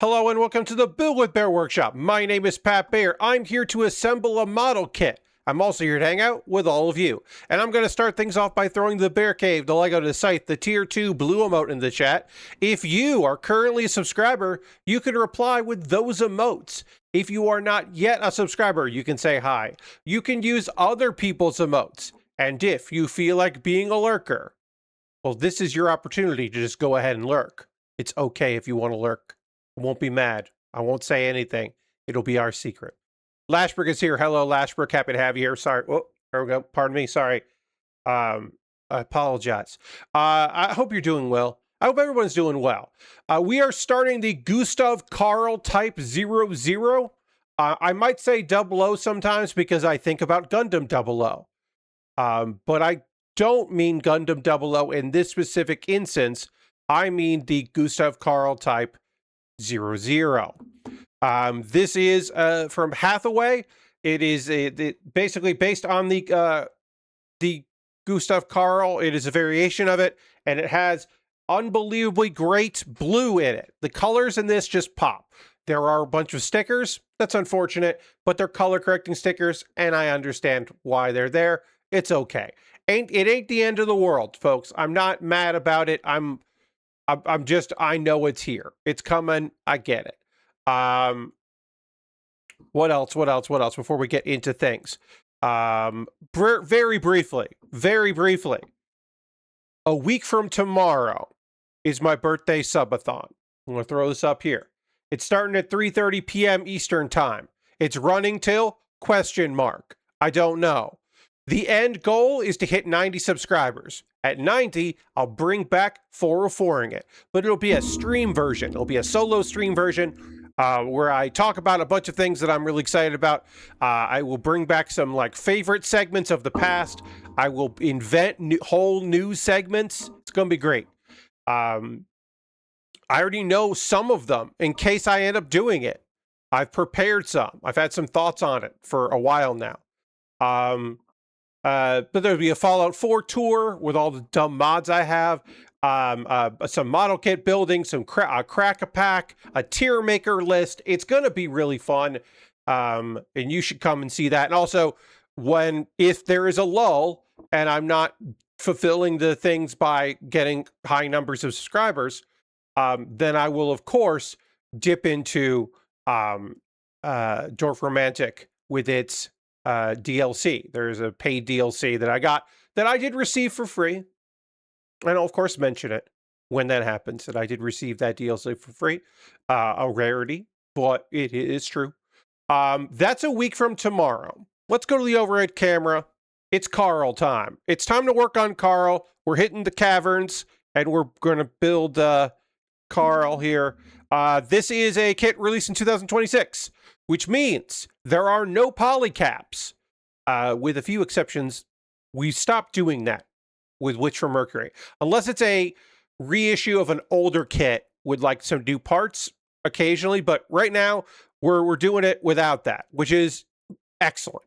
Hello and welcome to the Build with Bear Workshop. My name is Pat Baer. I'm here to assemble a model kit. I'm also here to hang out with all of you. And I'm going to start things off by throwing the Bear Cave, the Lego to Scythe, the Tier 2 blue emote in the chat. If you are currently a subscriber, you can reply with those emotes. If you are not yet a subscriber, you can say hi. You can use other people's emotes. And if you feel like being a lurker, well, this is your opportunity to just go ahead and lurk. It's okay if you want to lurk. I won't be mad. I won't say anything. It'll be our secret. Lashbrook is here. Hello, Lashbrook. Happy to have you here. Sorry. Oh, there we go. Pardon me. Sorry. I apologize. I hope you're doing well. I hope everyone's doing well. We are starting the Gustav Karl Type 00. I might say 00 sometimes because I think about Gundam 00. But I don't mean Gundam 00 in this specific instance. I mean the Gustav Karl Type 00. This is from Hathaway. It is basically based on the Gustav Karl. It is a variation of it, and it has unbelievably great blue in it. The colors in this just pop. There are a bunch of stickers. That's unfortunate, but they're color correcting stickers, and I understand why they're there. It's okay. It ain't the end of the world, folks. I'm not mad about it. I'm just, I know it's here. It's coming. I get it. What else before we get into things? Very briefly, a week from tomorrow is my birthday subathon. I'm going to throw this up here. It's starting at 3:30 p.m. Eastern time. It's running till ? I don't know. The end goal is to hit 90 subscribers. At 90, I'll bring back 404ing it. But it'll be a stream version. It'll be a solo stream version where I talk about a bunch of things that I'm really excited about. I will bring back some like favorite segments of the past. I will invent whole new segments. It's going to be great. I already know some of them in case I end up doing it. I've prepared some. I've had some thoughts on it for a while now. But there'll be a Fallout 4 tour with all the dumb mods I have, some model kit building, some crack-a-pack, a tier maker list. It's going to be really fun, and you should come and see that. And also, if there is a lull and I'm not fulfilling the things by getting high numbers of subscribers, then I will, of course, dip into Dwarf Romantic with its DLC. There's a paid DLC that I got that I did receive for free. And I'll of course mention it when that happens, that I did receive that DLC for free. A rarity, but it is true. That's a week from tomorrow. Let's go to the overhead camera. It's Karl time. It's time to work on Karl. We're hitting the caverns and we're going to build Karl here. This is a kit released in 2026, which means there are no polycaps. With a few exceptions, we stopped doing that with Witch from Mercury. Unless it's a reissue of an older kit with like some new parts occasionally, but right now we're doing it without that, which is excellent.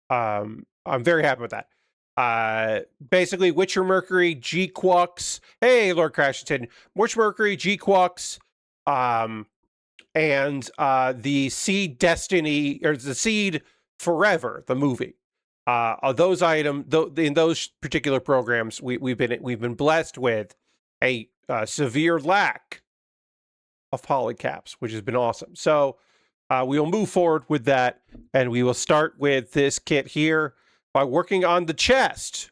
I'm very happy with that. Basically, Witcher Mercury, G-Quux. Hey, Lord Crashington. Witcher Mercury, G-Quux, and the Seed Destiny, or the Seed Forever, the movie. Those items, in those particular programs, we've been blessed with a severe lack of polycaps, which has been awesome. So we will move forward with that, and we will start with this kit here by working on the chest.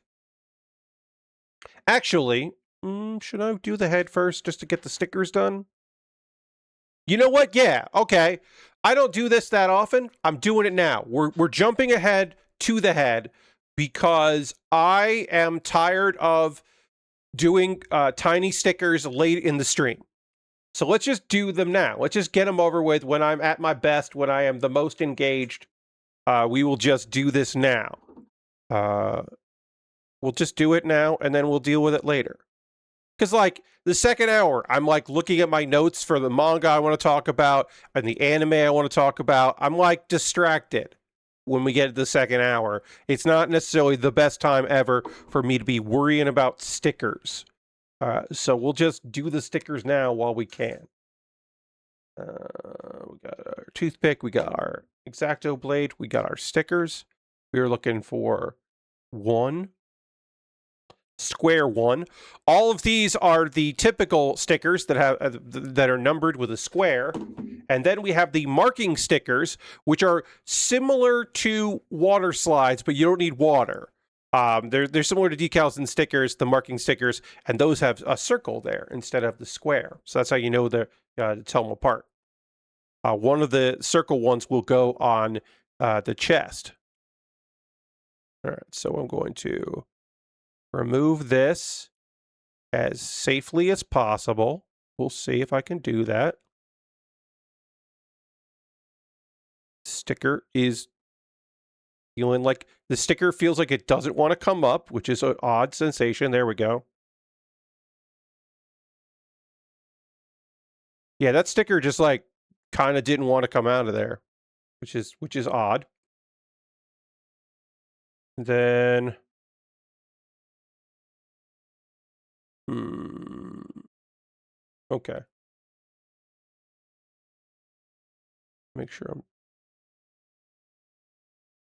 Actually, should I do the head first just to get the stickers done? You know what? Yeah, okay. I don't do this that often. I'm doing it now. We're jumping ahead to the head because I am tired of doing tiny stickers late in the stream. So let's just do them now. Let's just get them over with when I'm at my best, when I am the most engaged. We will just do this now. We'll just do it now, and then we'll deal with it later. Because, like, the second hour, I'm, like, looking at my notes for the manga I want to talk about and the anime I want to talk about. I'm, like, distracted when we get to the second hour. It's not necessarily the best time ever for me to be worrying about stickers. So we'll just do the stickers now while we can. We got our toothpick, we got our X-Acto blade, we got our stickers. We are looking for one. Square one. All of these are the typical stickers that have that are numbered with a square, and then we have the marking stickers, which are similar to water slides, but you don't need water. They're similar to decals and stickers, the marking stickers, and those have a circle there instead of the square. So that's how you know to tell them apart. One of the circle ones will go on the chest. All right, so I'm going to remove this as safely as possible. We'll see if I can do that. Sticker is feeling like the sticker feels like it doesn't want to come up, which is an odd sensation. There we go. Yeah, that sticker just like kind of didn't want to come out of there, which is odd. And then okay. Make sure I'm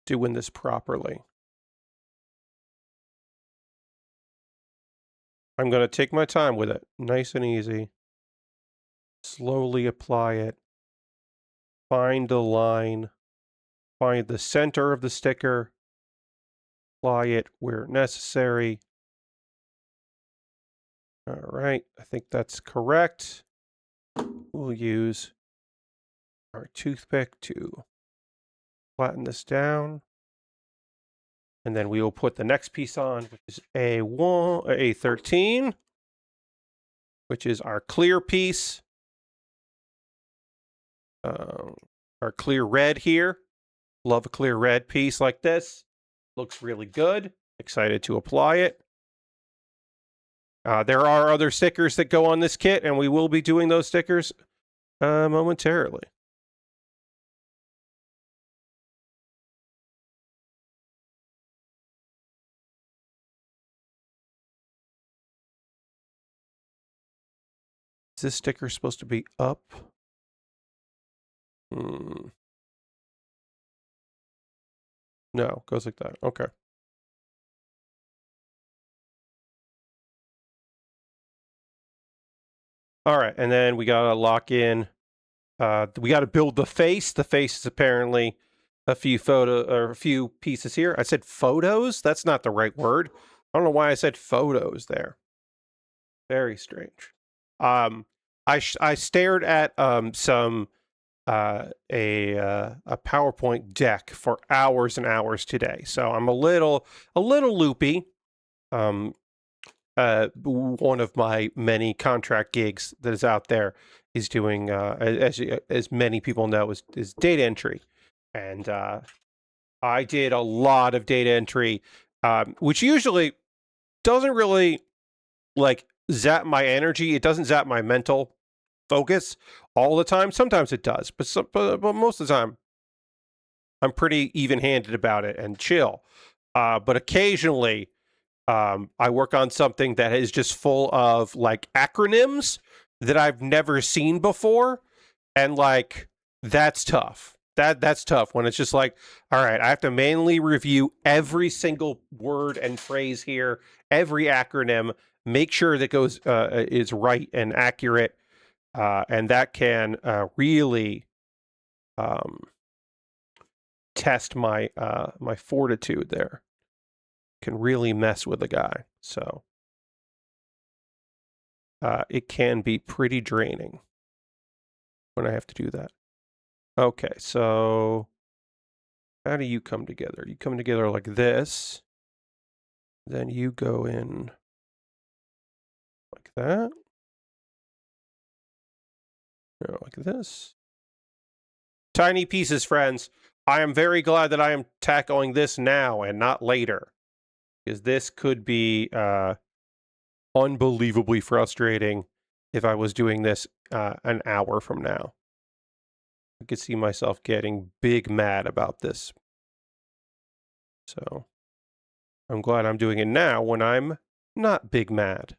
doing this properly. I'm going to take my time with it. Nice and easy. Slowly apply it. Find the line. Find the center of the sticker. Apply it where necessary. All right, I think that's correct. We'll use our toothpick to flatten this down. And then we will put the next piece on, which is A13, which is our clear piece. Our clear red here. Love a clear red piece like this. Looks really good. Excited to apply it. There are other stickers that go on this kit, and we will be doing those stickers momentarily. Is this sticker supposed to be up? No, goes like that. Okay. All right, and then we gotta lock in. We gotta build the face. The face is apparently a few pieces here. I said photos. That's not the right word. I don't know why I said photos there. Very strange. I stared at some a PowerPoint deck for hours and hours today, so I'm a little loopy. One of my many contract gigs that is out there is doing, as many people know, is data entry, and I did a lot of data entry, which usually doesn't really like zap my energy. It doesn't zap my mental focus all the time. Sometimes it does, but most of the time, I'm pretty even-handed about it and chill. But occasionally, I work on something that is just full of like acronyms that I've never seen before, and like that's tough. That's tough when it's just like, all right, I have to manually review every single word and phrase here, every acronym, make sure that goes is right and accurate, and that can really test my my fortitude there. Can really mess with a guy. So it can be pretty draining when I have to do that. Okay, so how do you come together? You come together like this. Then you go in like that. No, like this. Tiny pieces, friends. I am very glad that I am tackling this now and not later, because this could be unbelievably frustrating if I was doing this an hour from now. I could see myself getting big mad about this. So I'm glad I'm doing it now when I'm not big mad.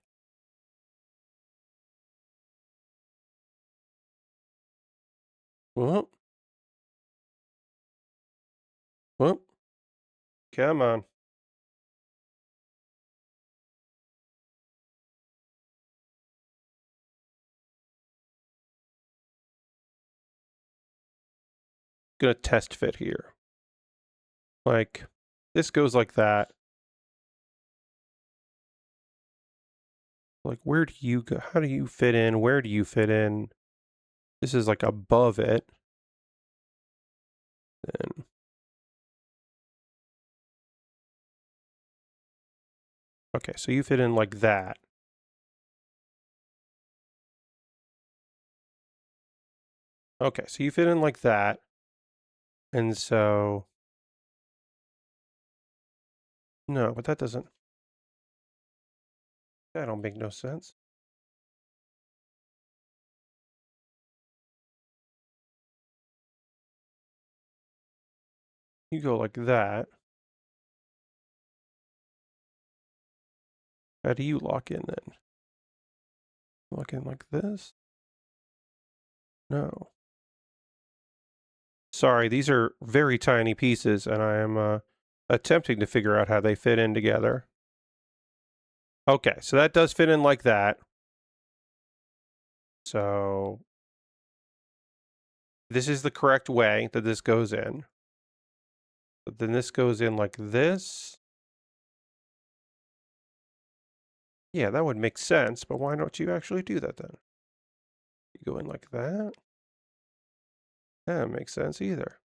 Whoop. Whoop. Come on. Gonna test fit here. Like, this goes like that. Like, where do you go? How do you fit in? Where do you fit in? This is like above it. Then. Okay, so you fit in like that. Okay, so you fit in like that. And so... No, but that doesn't... That don't make no sense. You go like that. How do you lock in then? Lock in like this? No. Sorry, these are very tiny pieces, and I am attempting to figure out how they fit in together. Okay, so that does fit in like that. So this is the correct way that this goes in. But then this goes in like this. Yeah, that would make sense, but why don't you actually do that then? You go in like that. That makes sense either.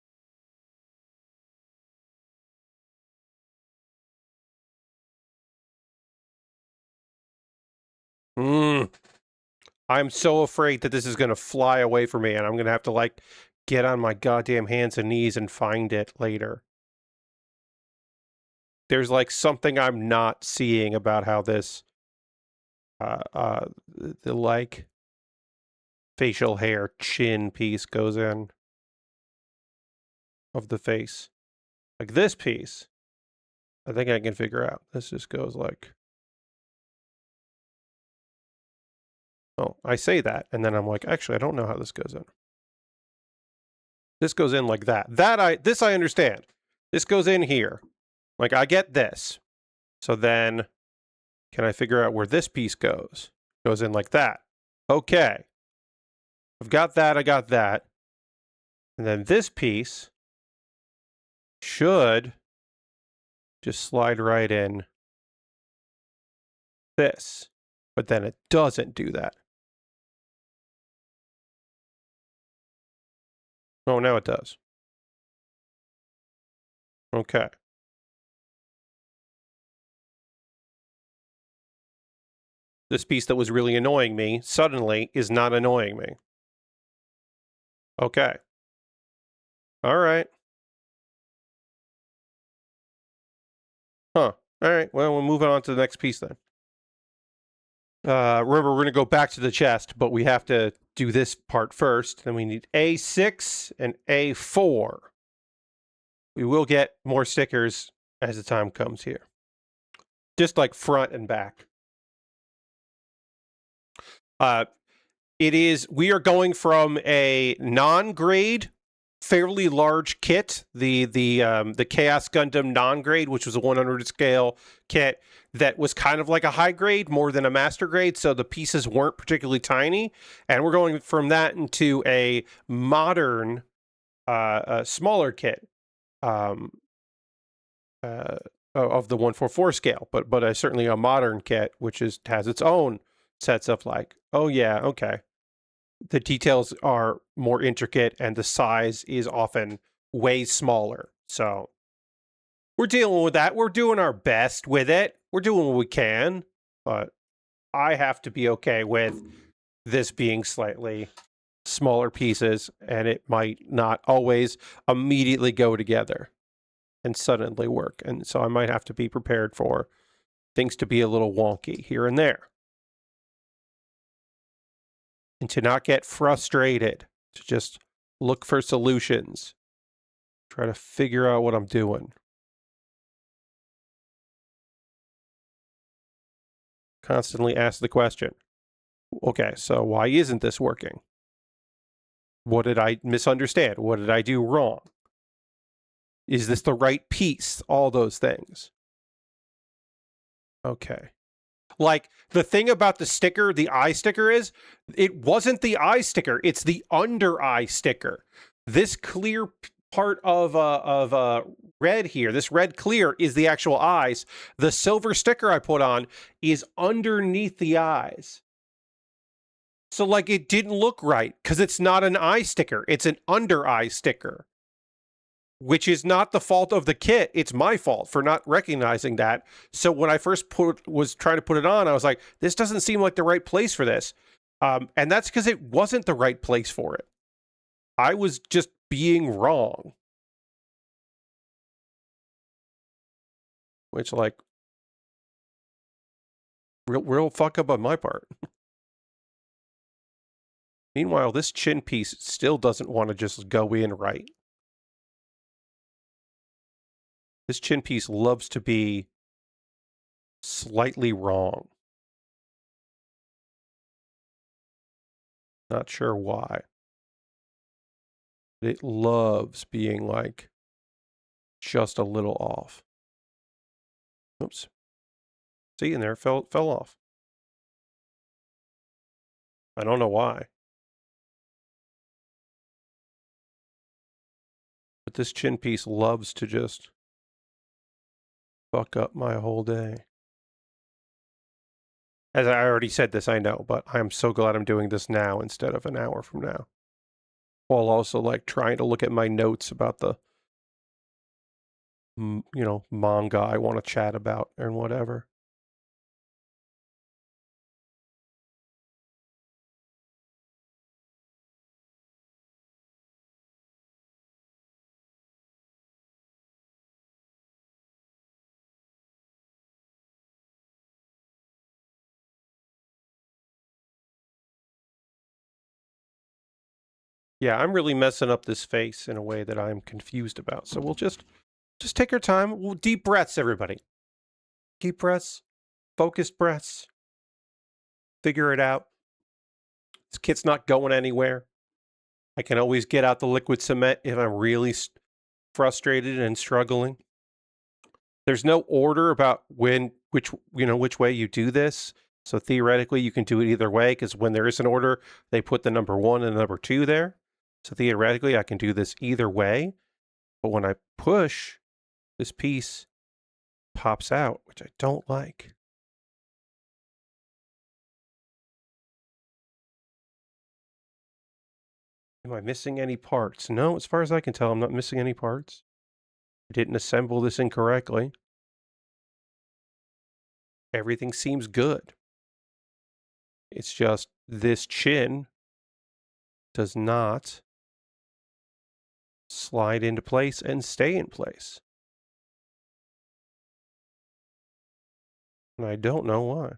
I'm so afraid that this is going to fly away from me and I'm going to have to like get on my goddamn hands and knees and find it later. There's like something I'm not seeing about how this the like facial hair chin piece goes in of the face. Like this piece, I think I can figure out. This just goes like... Oh, I say that, and then I'm like, actually, I don't know how this goes in. This goes in like that. This I understand. This goes in here. Like, I get this. So then, can I figure out where this piece goes? Goes in like that. Okay. I've got that, I got that. And then this piece should just slide right in this. But then it doesn't do that. Oh, now it does. Okay. This piece that was really annoying me suddenly is not annoying me. Okay. All right. Huh. All right. Well, we'll move on to the next piece then. Remember, we're going to go back to the chest, but we have to do this part first. Then we need A6 and A4. We will get more stickers as the time comes here. Just like front and back. We are going from a non-grade, fairly large kit, the Chaos Gundam non-grade, which was a 100 scale kit that was kind of like a high grade more than a master grade, so the pieces weren't particularly tiny, and we're going from that into a modern, smaller kit of the 144 scale, but certainly a modern kit, which has its own sets of like, oh yeah, okay. The details are more intricate and the size is often way smaller. So we're dealing with that. We're doing our best with it. We're doing what we can, but I have to be okay with this being slightly smaller pieces, and it might not always immediately go together and suddenly work. And so I might have to be prepared for things to be a little wonky here and there. And to not get frustrated, to just look for solutions, try to figure out what I'm doing. Constantly ask the question, okay, so why isn't this working? What did I misunderstand? What did I do wrong? Is this the right piece? All those things. Okay. Like, the thing about the sticker, the eye sticker, is it wasn't the eye sticker. It's the under eye sticker. This clear part of red here, this red clear, is the actual eyes. The silver sticker I put on is underneath the eyes. So, like, it didn't look right because it's not an eye sticker. It's an under eye sticker, which is not the fault of the kit. It's my fault for not recognizing that. So when I first was trying to put it on, I was like, this doesn't seem like the right place for this. And that's because it wasn't the right place for it. I was just being wrong. Which, like, real fuck up on my part. Meanwhile, this chin piece still doesn't want to just go in right. This chin piece loves to be slightly wrong. Not sure why. It loves being, like, just a little off. Oops. See, and there it fell off. I don't know why. But this chin piece loves to just fuck up my whole day. As I already said this, I know, but I'm so glad I'm doing this now instead of an hour from now. While also, like, trying to look at my notes about the, manga I want to chat about and whatever. Yeah, I'm really messing up this face in a way that I'm confused about. So we'll just take our time. We'll deep breaths, everybody. Deep breaths, focused breaths. Figure it out. This kit's not going anywhere. I can always get out the liquid cement if I'm really frustrated and struggling. There's no order about which way you do this. So theoretically, you can do it either way, because when there is an order, they put the number 1 and the number 2 there. So theoretically, I can do this either way. But when I push, this piece pops out, which I don't like. Am I missing any parts? No, as far as I can tell, I'm not missing any parts. I didn't assemble this incorrectly. Everything seems good. It's just this chin does not slide into place and stay in place. And I don't know why.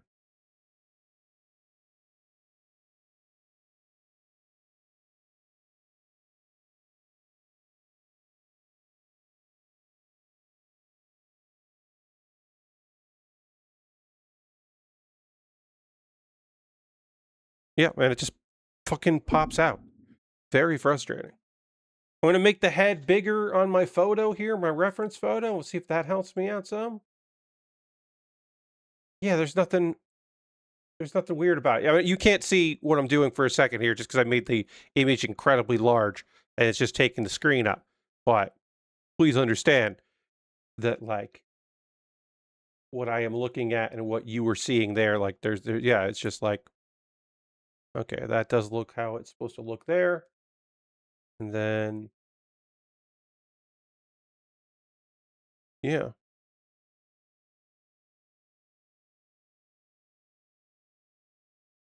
Yeah, and it just fucking pops out. Very frustrating. I'm going to make the head bigger on my photo here, my reference photo. We'll see if that helps me out some. Yeah, there's nothing weird about it. I mean, you can't see what I'm doing for a second here just because I made the image incredibly large and it's just taking the screen up. But please understand that, like, what I am looking at and what you were seeing there, like, yeah, it's just like, okay, that does look how it's supposed to look there. And then, yeah.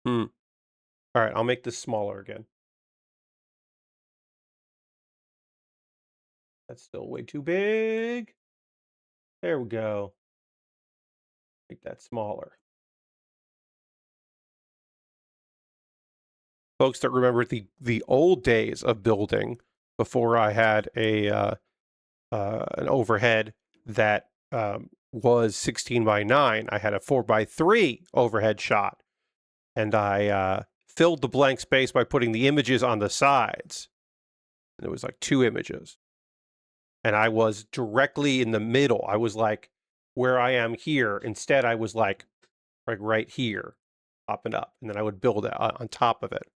All right, I'll make this smaller again. That's still way too big. There we go. Make that smaller. Folks that remember the old days of building before I had an overhead that was 16 by 9, I had a 4 by 3 overhead shot, and I filled the blank space by putting the images on the sides. And it was like 2 images. And I was directly in the middle. I was like where I am here. Instead, I was like right here, popping up. And then I would build it on top of it.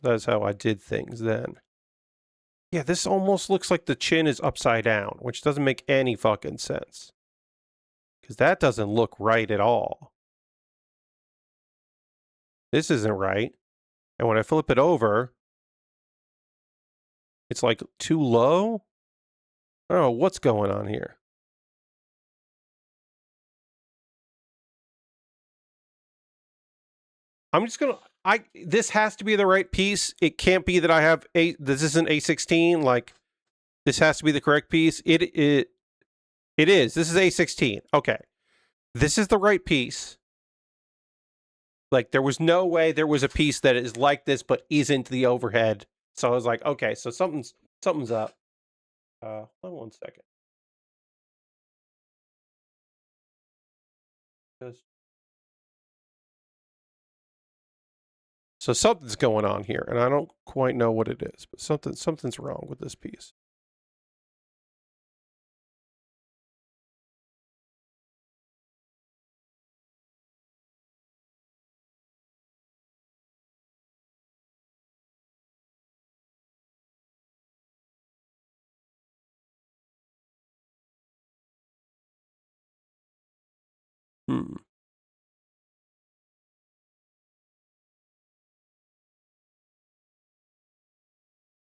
That's how I did things then. Yeah, this almost looks like the chin is upside down, which doesn't make any fucking sense. Because that doesn't look right at all. This isn't right. And when I flip it over, it's like too low. I don't know what's going on here. I'm just gonna. This has to be the right piece. It can't be that I have this isn't A16. Like, this has to be the correct piece. It is. This is A16. Okay, this is the right piece. Like, there was no way there was a piece that is like this but isn't the overhead. So I was like, okay, so something's up. Hold on 1 second. So something's going on here, and I don't quite know what it is, but something's wrong with this piece.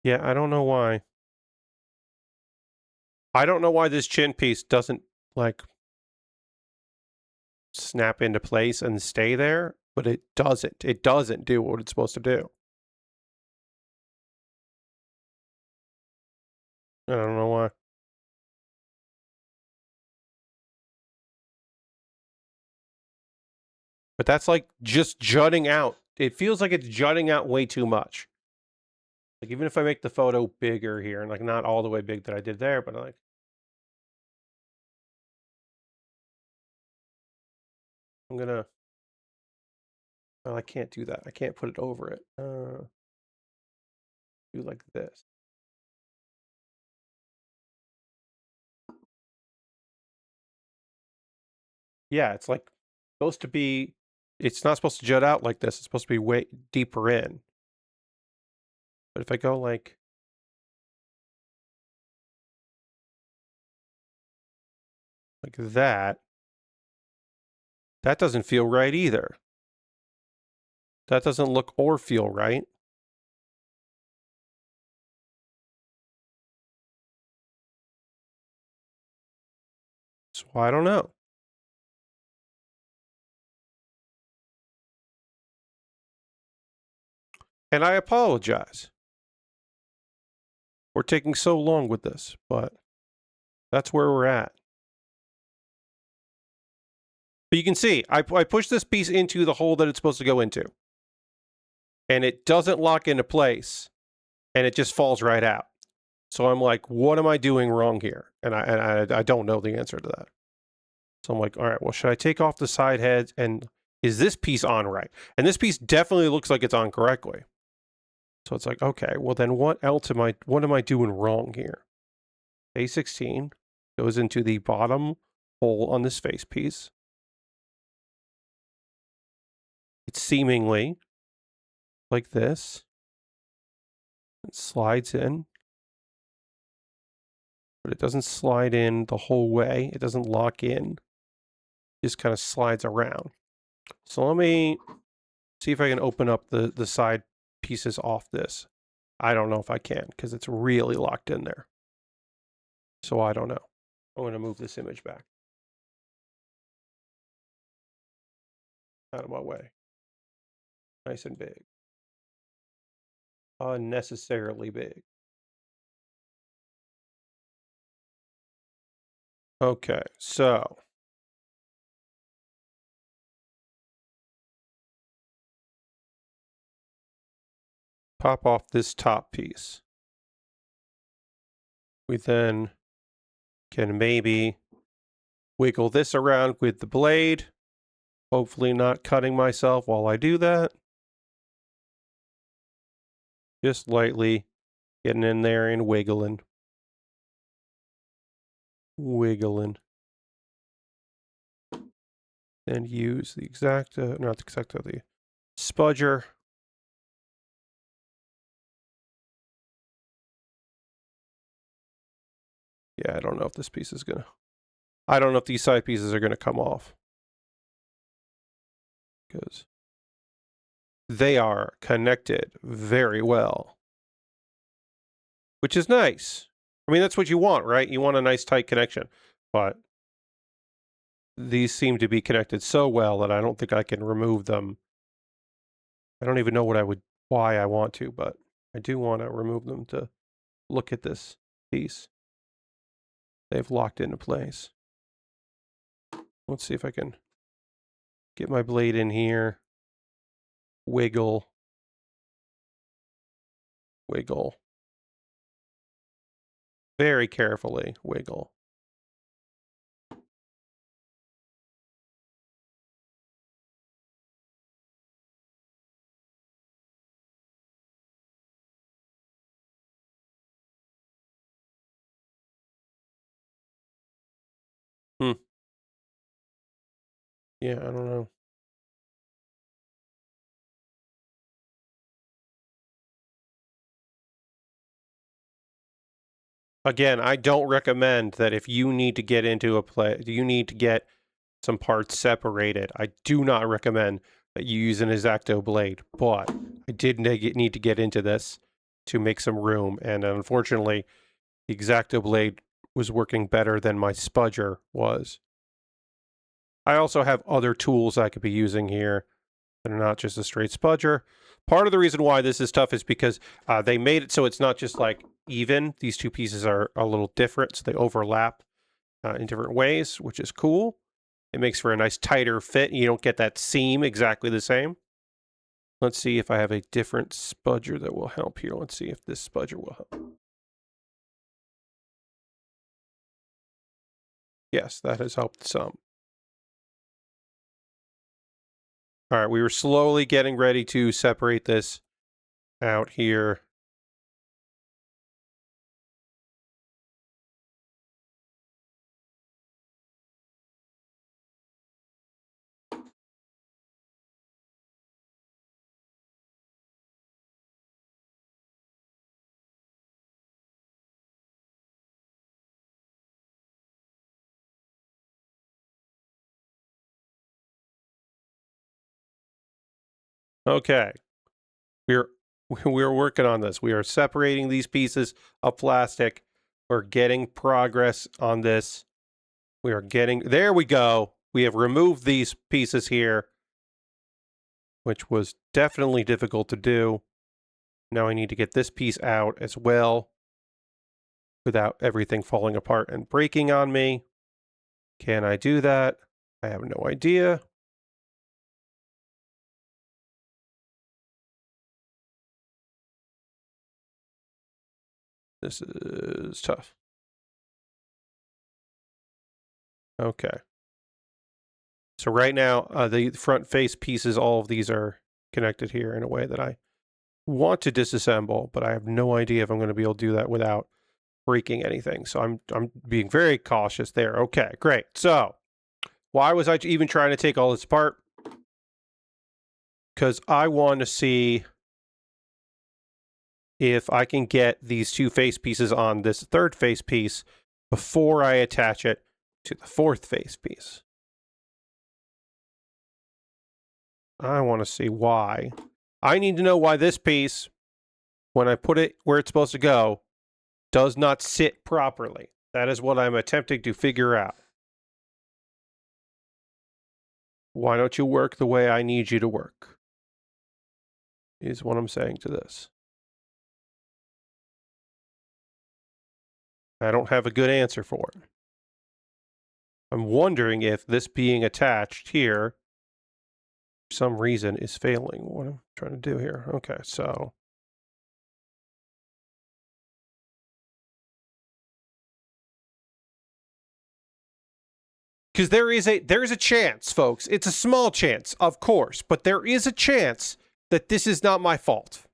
Yeah, I don't know why. I don't know why this chin piece doesn't, like, snap into place and stay there, but it doesn't. It doesn't do what it's supposed to do. I don't know why. But that's like just jutting out. It feels like it's jutting out way too much. Like, even if I make the photo bigger here, and like not all the way big that I did there, but like, I'm gonna, well, I can't do that. I can't put it over it. Do like this. Yeah, it's like supposed to be, it's not supposed to jut out like this. It's supposed to be way deeper in. But if I go like that, that doesn't feel right either. That doesn't look or feel right. So I don't know. And I apologize for taking so long with this, but that's where we're at. But you can see, I push this piece into the hole that it's supposed to go into. And it doesn't lock into place. And it just falls right out. So I'm like, what am I doing wrong here? And I don't know the answer to that. So I'm like, all right, well, should I take off the side heads? And is this piece on right? And this piece definitely looks like it's on correctly. So it's like, okay, well then what am I doing wrong here? A16 goes into the bottom hole on this face piece. It's seemingly like this. It slides in. But it doesn't slide in the whole way. It doesn't lock in. It just kind of slides around. So let me see if I can open up the side pieces off this. I don't know if I can because it's really locked in there. So I don't know. I'm going to move this image back. Out of my way. Nice and big. Unnecessarily big. Okay, so pop off this top piece. We then can maybe wiggle this around with the blade, Hopefully not cutting myself while I do that. Just lightly getting in there and wiggling. Wiggling. And use the X-Acto, not the X-Acto, the spudger. Yeah, I don't know if this piece is gonna... I don't know if these side pieces are gonna come off. Because they are connected very well. Which is nice. I mean, that's what you want, right? You want a nice tight connection. But these seem to be connected so well that I don't think I can remove them. I don't even know why I want to, but I do want to remove them to look at this piece. They've locked into place. Let's see if I can get my blade in here. Wiggle. Wiggle. Very carefully wiggle. Yeah, I don't know. Again, I don't recommend that if you need to get into a play, you need to get some parts separated. I do not recommend that you use an X-Acto blade, but I did need to get into this to make some room, and unfortunately, the X-Acto blade was working better than my spudger was. I also have other tools I could be using here that are not just a straight spudger. Part of the reason why this is tough is because they made it so it's not just like even. These two pieces are a little different, so they overlap in different ways, which is cool. It makes for a nice tighter fit. You don't get that seam exactly the same. Let's see if I have a different spudger that will help here. Let's see if this spudger will help. Yes, that has helped some. All right, we were slowly getting ready to separate this out here. Okay. We're working on this. We are separating these pieces of plastic. We're getting progress on this. We are getting, there we go. We have removed these pieces here, which was definitely difficult to do. Now I need to get this piece out as well without everything falling apart and breaking on me. Can I do that? I have no idea. This is tough. Okay. So right now, the front face pieces, all of these are connected here in a way that I want to disassemble, but I have no idea if I'm going to be able to do that without breaking anything. So I'm being very cautious there. Okay, great. So why was I even trying to take all this apart? Because I want to see if I can get these two face pieces on this third face piece before I attach it to the fourth face piece. I want to see why. I need to know why this piece, when I put it where it's supposed to go, does not sit properly. That is what I'm attempting to figure out. Why don't you work the way I need you to work? Is what I'm saying to this. I don't have a good answer for it. I'm wondering if this being attached here, for some reason, is failing. What I'm trying to do here. Okay, so. Because there's a chance, folks. It's a small chance, of course, but there is a chance that this is not my fault.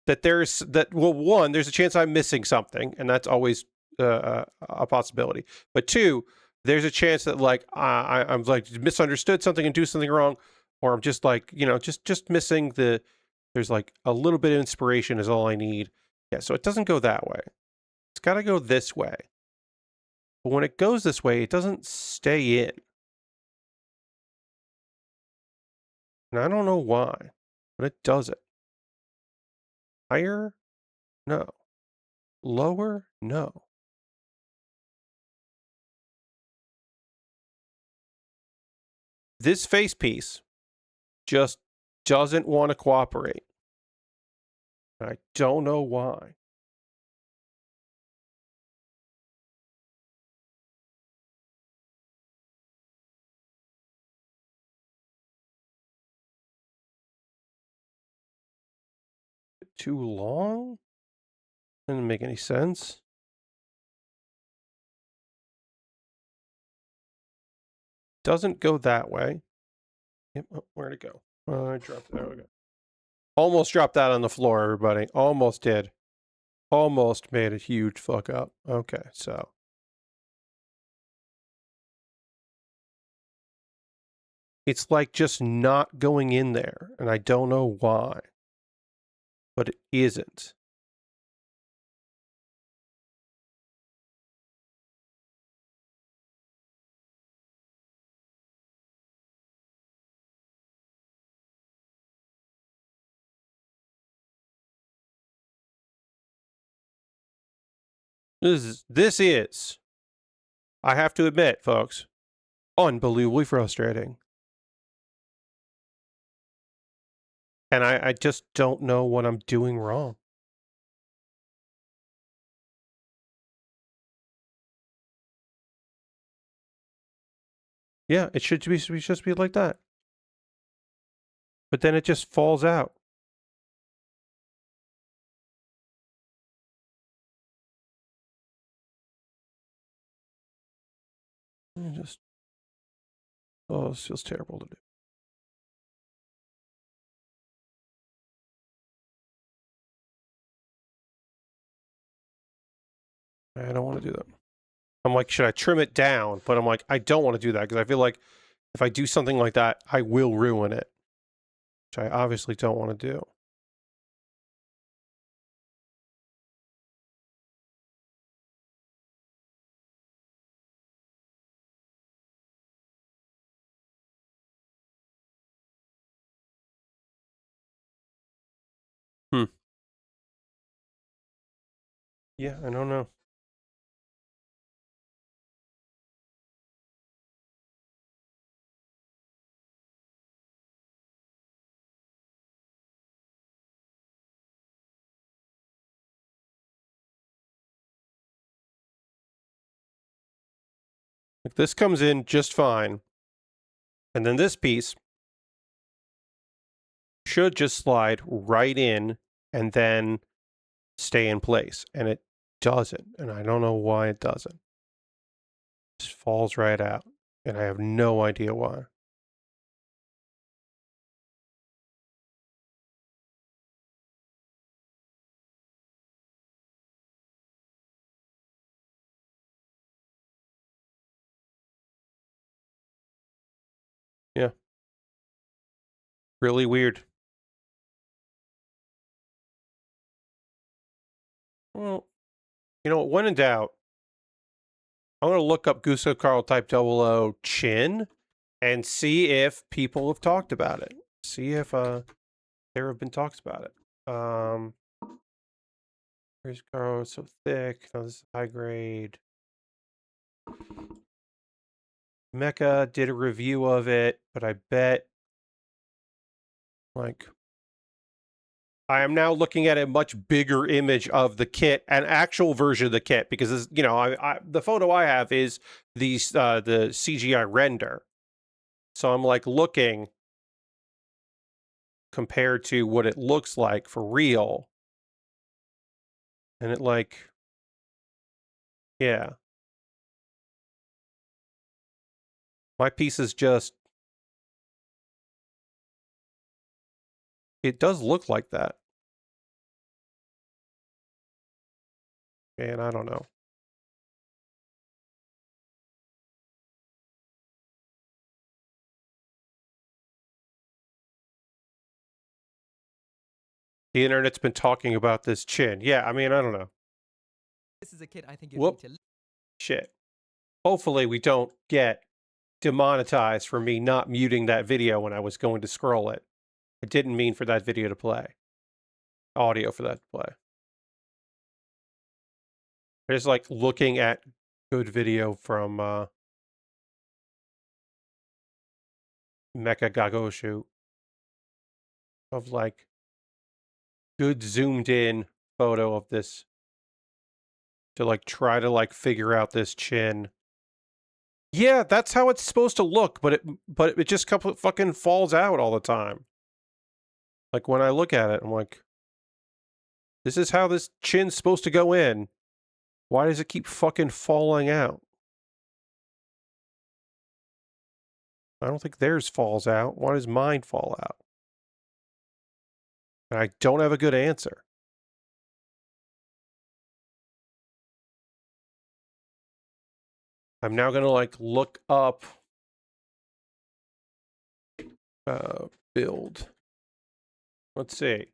Well, one, there's a chance I'm missing something, and that's always a possibility. But two, there's a chance that like I'm like misunderstood something and do something wrong, or I'm just like just missing the. There's like a little bit of inspiration is all I need. Yeah, so it doesn't go that way. It's got to go this way. But when it goes this way, it doesn't stay in. And I don't know why, but it does it. Higher? No. Lower? No. This face piece just doesn't want to cooperate. I don't know why. Too long? Doesn't make any sense. Doesn't go that way. Yep. Oh, where'd it go? I dropped it. There we go. Almost dropped that on the floor, everybody. Almost did. Almost made a huge fuck up. Okay, so. It's like just not going in there, and I don't know why. But it isn't. This is, I have to admit, folks, unbelievably frustrating. And I just don't know what I'm doing wrong. Yeah, it should just be like that. But then it just falls out. Oh, this feels terrible to do. I don't want to do that. I'm like, should I trim it down? But I'm like, I don't want to do that because I feel like if I do something like that, I will ruin it, which I obviously don't want to do. Yeah, I don't know. Like this comes in just fine. And then this piece should just slide right in and then stay in place. And it doesn't. And I don't know why it doesn't. It just falls right out. And I have no idea why. Yeah. Really weird. Well, when in doubt, I'm going to look up Gustav Karl Type 00 chin and see if people have talked about it. See if there have been talks about it. Where's Karl? It's so thick. No, this is high grade. Mecha did a review of it, but I bet like I am now looking at a much bigger image of the kit, an actual version of the kit, because this, the photo I have is the CGI render. So I'm like looking compared to what it looks like for real. And it like, yeah. My piece is just... It does look like that. And I don't know. The internet's been talking about this chin. Yeah, I mean, I don't know. This is a kid I think you Whoop. need to... Shit. Hopefully we don't get demonetized for me not muting that video when I was going to scroll it. I didn't mean for that video to play. Audio for that to play. I just like looking at good video from Mecha Gagoshu of like good zoomed in photo of this to like try to like figure out this chin. Yeah, that's how it's supposed to look, but it just fucking falls out all the time. Like when I look at it, I'm like, this is how this chin's supposed to go in. Why does it keep fucking falling out? I don't think theirs falls out. Why does mine fall out? And I don't have a good answer. I'm now going to like look up build. Let's see.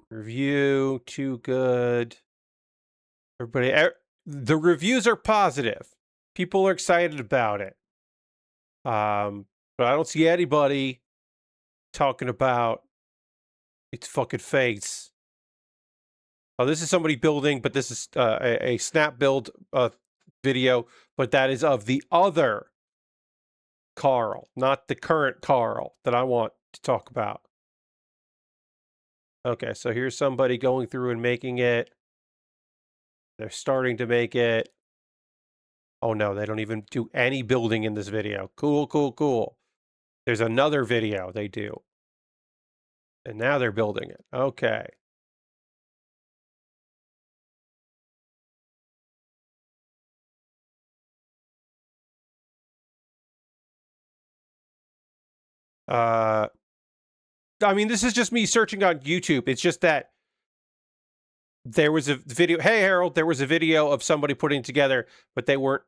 Review, too good. Everybody, the reviews are positive. People are excited about it. But I don't see anybody talking about its fucking face. Oh, this is somebody building, but this is a snap build video, but that is of the other Karl, not the current Karl that I want to talk about. Okay, so here's somebody going through and making it. They're starting to make it. Oh no, they don't even do any building in this video. Cool, cool, cool. There's another video they do. And now they're building it. Okay. I mean, this is just me searching on YouTube. It's just that there was a video. Hey, Harold, there was a video of somebody putting together, but they weren't.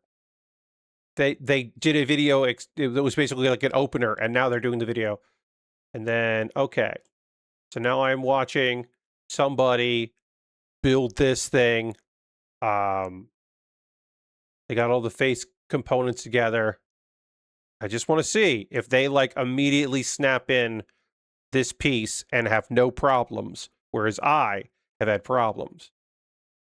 They did a video that was basically like an opener, and now they're doing the video. And then, okay. So now I'm watching somebody build this thing. They got all the face components together. I just want to see if they like immediately snap in this piece and have no problems, whereas I have had problems.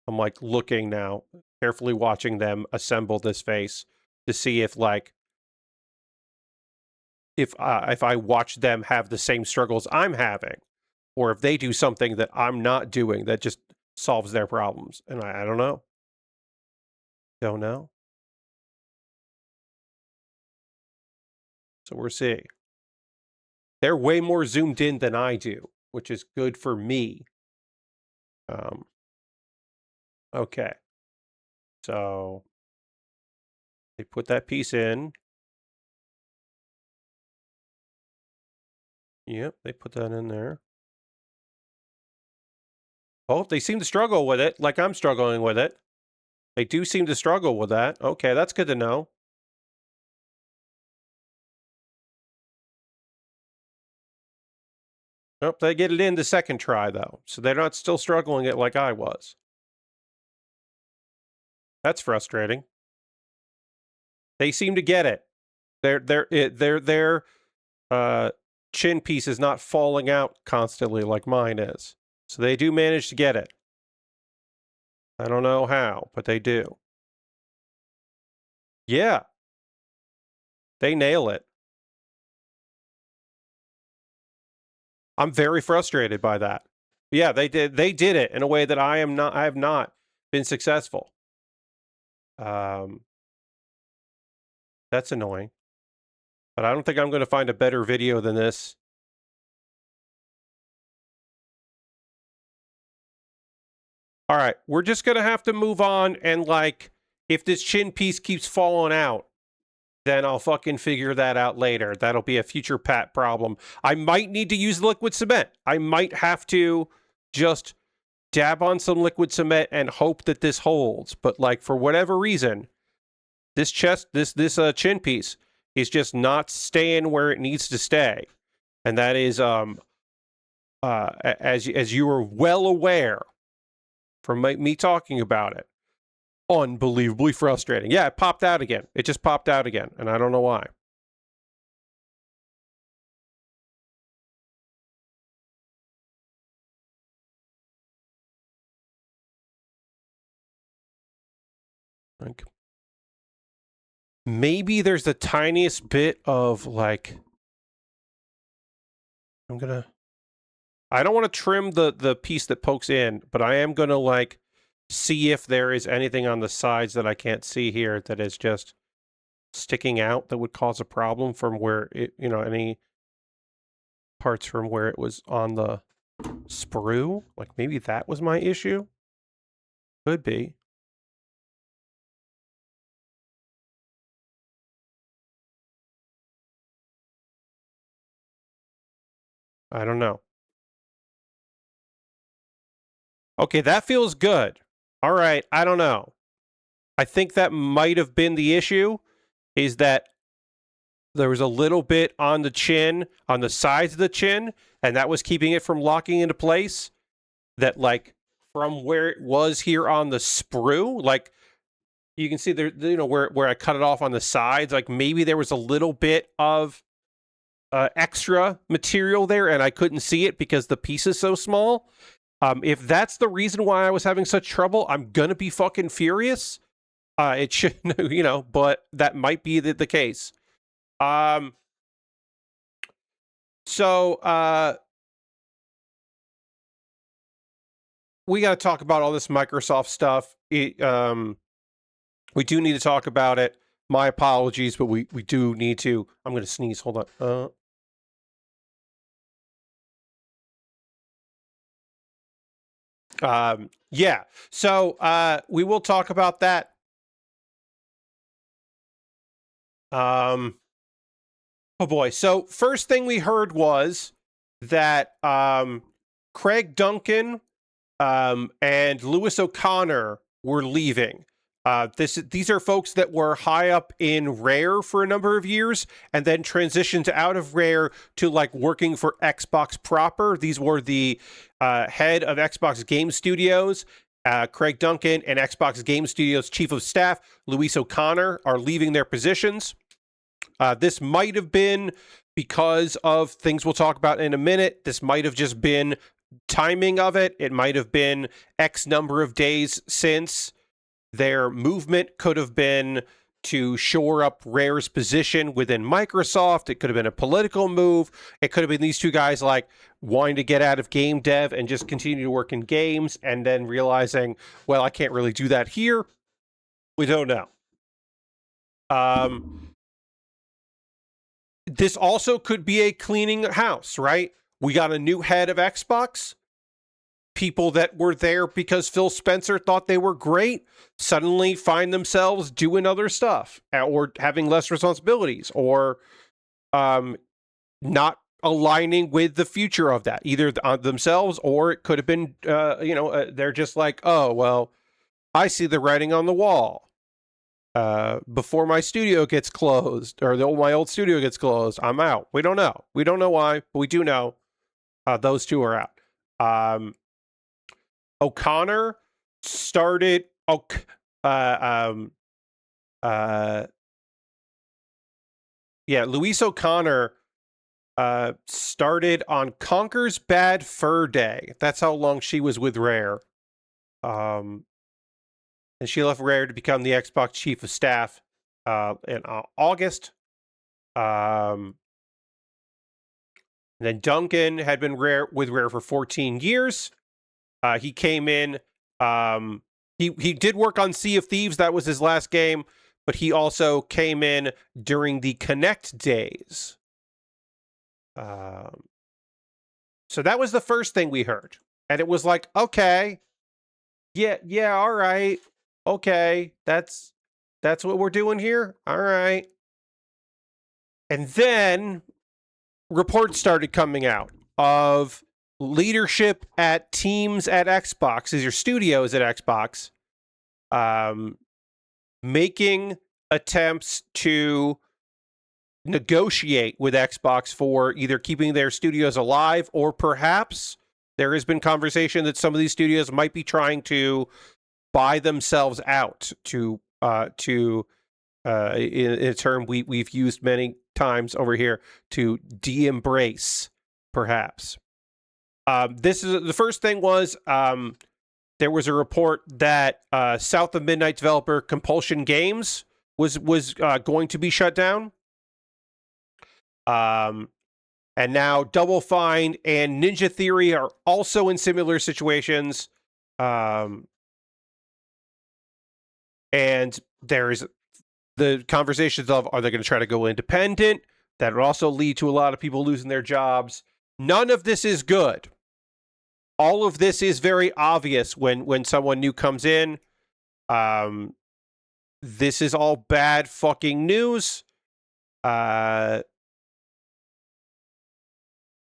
I'm like looking now, carefully watching them assemble this face to see if like if I watch them have the same struggles I'm having, or if they do something that I'm not doing that just solves their problems. And I don't know. Don't know. So we're seeing. They're way more zoomed in than I do, which is good for me. Okay. So they put that piece in. Yep, they put that in there. Oh, they seem to struggle with it, like I'm struggling with it. They do seem to struggle with that. Okay, that's good to know. Nope, they get it in the second try, though. So they're not still struggling it like I was. That's frustrating. They seem to get it. Their chin piece is not falling out constantly like mine is. So they do manage to get it. I don't know how, but they do. Yeah. They nail it. I'm very frustrated by that. Yeah, they did it in a way that I have not been successful. That's annoying. But I don't think I'm going to find a better video than this. All right, we're just going to have to move on and like If this chin piece keeps falling out, then I'll fucking figure that out later. That'll be a future Pat problem. I might need to use liquid cement. I might have to just dab on some liquid cement and hope that this holds. But like for whatever reason, this chin piece is just not staying where it needs to stay, and that is as you are well aware from me talking about it, unbelievably frustrating. Yeah, it popped out again. It just popped out again, and I don't know why. Like, maybe there's the tiniest bit of like, I don't want to trim the piece that pokes in, but I am gonna like see if there is anything on the sides that I can't see here that is just sticking out that would cause a problem from where it, any parts from where it was on the sprue. Like maybe that was my issue. Could be. I don't know. Okay, that feels good. All right, I don't know. I think that might have been the issue, is that there was a little bit on the chin, on the sides of the chin, and that was keeping it from locking into place. That like from where it was here on the sprue, like you can see there, where I cut it off on the sides, like maybe there was a little bit of extra material there and I couldn't see it because the piece is so small. If that's the reason why I was having such trouble, I'm gonna be fucking furious. It should, but that might be the case. So we got to talk about all this Microsoft stuff. We do need to talk about it. My apologies, but we do need to. I'm going to sneeze. Hold on. Yeah. So we will talk about that. Oh boy. So first thing we heard was that Craig Duncan and Lewis O'Connor were leaving. These are folks that were high up in Rare for a number of years and then transitioned out of Rare to like working for Xbox proper. These were the head of Xbox Game Studios, Craig Duncan, and Xbox Game Studios Chief of Staff, Luis O'Connor, are leaving their positions. This might have been because of things we'll talk about in a minute. This might have just been timing of it. It might have been X number of days since. Their movement could have been to shore up Rare's position within Microsoft. It could have been a political move. It could have been these two guys like wanting to get out of game dev and just continue to work in games and then realizing, well, I can't really do that here. We don't know. This also could be a cleaning house, right? We got a new head of Xbox. People that were there because Phil Spencer thought they were great suddenly find themselves doing other stuff or having less responsibilities or not aligning with the future of that, either themselves or it could have been, they're just like, oh, well, I see the writing on the wall. Before my studio gets closed or my old studio gets closed, I'm out. We don't know. We don't know why, but we do know those two are out. O'Connor started. Luis O'Connor started on Conker's Bad Fur Day. That's how long she was with Rare. And she left Rare to become the Xbox Chief of Staff in August. And then Duncan had been with Rare for 14 years. He came in. He did work on Sea of Thieves. That was his last game. But he also came in during the Connect days. So that was the first thing we heard. And it was like, okay. Yeah, all right. Okay. That's That's what we're doing here? All right. And then reports started coming out of leadership at teams at Xbox, as your studios at Xbox, making attempts to negotiate with Xbox for either keeping their studios alive, or perhaps there has been conversation that some of these studios might be trying to buy themselves out to in a term we've used many times over here, to de-embrace, perhaps. This is the first thing was there was a report that South of Midnight developer Compulsion Games was going to be shut down. And now Double Fine and Ninja Theory are also in similar situations. And there's the conversations of, are they going to try to go independent? That would also lead to a lot of people losing their jobs. None of this is good. All of this is very obvious when someone new comes in. This is all bad fucking news.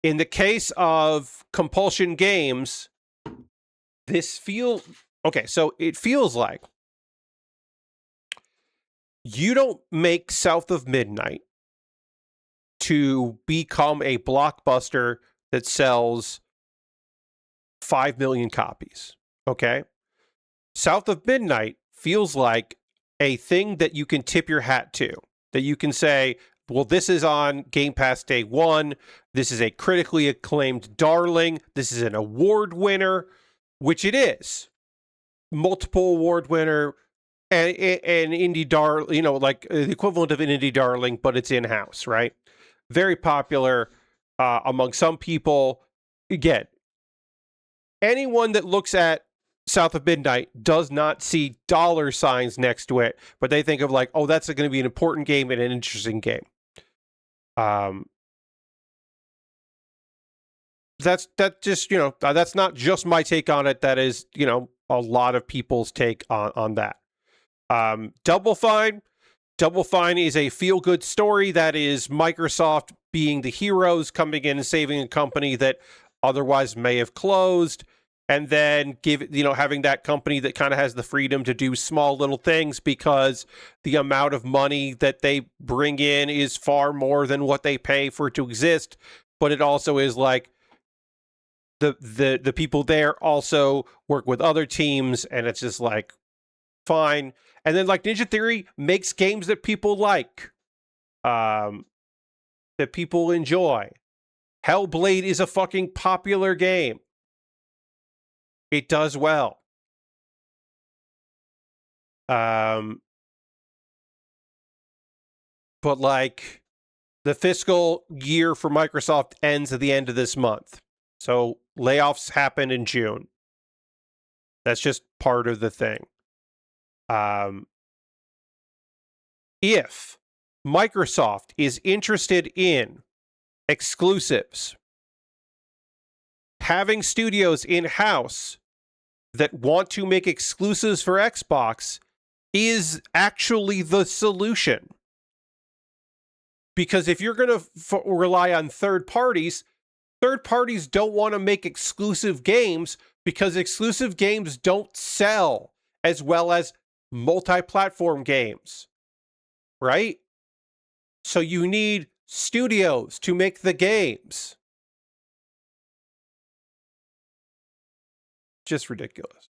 In the case of Compulsion Games, so it feels like you don't make South of Midnight to become a blockbuster that sells 5 million copies, okay? South of Midnight feels like a thing that you can tip your hat to, that you can say, well, this is on Game Pass day one. This is a critically acclaimed darling. This is an award winner, which it is. Multiple award winner, and indie darling, like the equivalent of an indie darling, but it's in-house, right? Very popular among some people. Again, anyone that looks at South of Midnight does not see dollar signs next to it, but they think of like, oh, that's going to be an important game and an interesting game. That's not just my take on it. That is, a lot of people's take on that. Double Fine is a feel-good story that is Microsoft being the heroes, coming in and saving a company that otherwise may have closed, and then having that company that kind of has the freedom to do small little things because the amount of money that they bring in is far more than what they pay for it to exist. But it also is like the people there also work with other teams, and it's just like fine. And then like Ninja Theory makes games that people like, that people enjoy. Hellblade is a fucking popular game. It does well. But like the fiscal year for Microsoft ends at the end of this month. So layoffs happen in June. That's just part of the thing. If Microsoft is interested in exclusives, having studios in-house that want to make exclusives for Xbox is actually the solution. Because if you're going to rely on third parties don't want to make exclusive games because exclusive games don't sell as well as multi-platform games, right? So you need studios to make the games. Just ridiculous.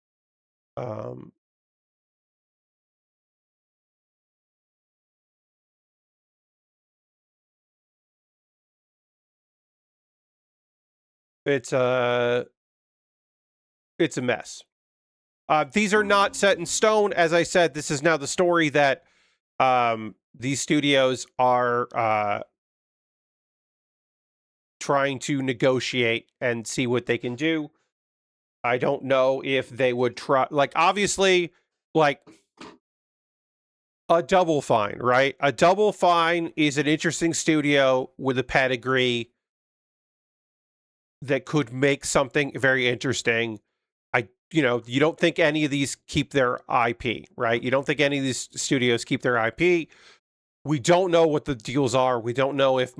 It's a mess. These are not set in stone. As I said, this is now the story that these studios are trying to negotiate and see what they can do. I don't know if they would try, like, obviously, like, a Double Fine, right? A Double Fine is an interesting studio with a pedigree that could make something very interesting. I you don't think any of these keep their IP, right? You don't think any of these studios keep their IP. We don't know what the deals are. We don't know if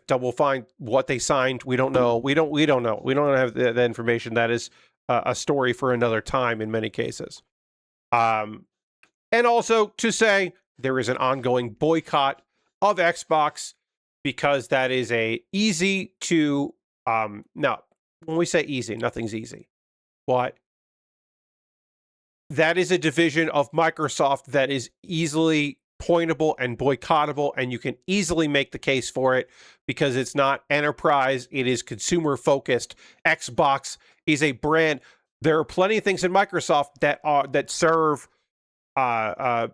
Double Fine, what they signed. We don't know. We don't know. We don't have the information. That is a story for another time in many cases. And also to say there is an ongoing boycott of Xbox because that is a easy to now when we say easy, nothing's easy, but that is a division of Microsoft that is easily pointable and boycottable, and you can easily make the case for it because it's not enterprise, it is consumer focused. Xbox is a brand. There are plenty of things in Microsoft that serve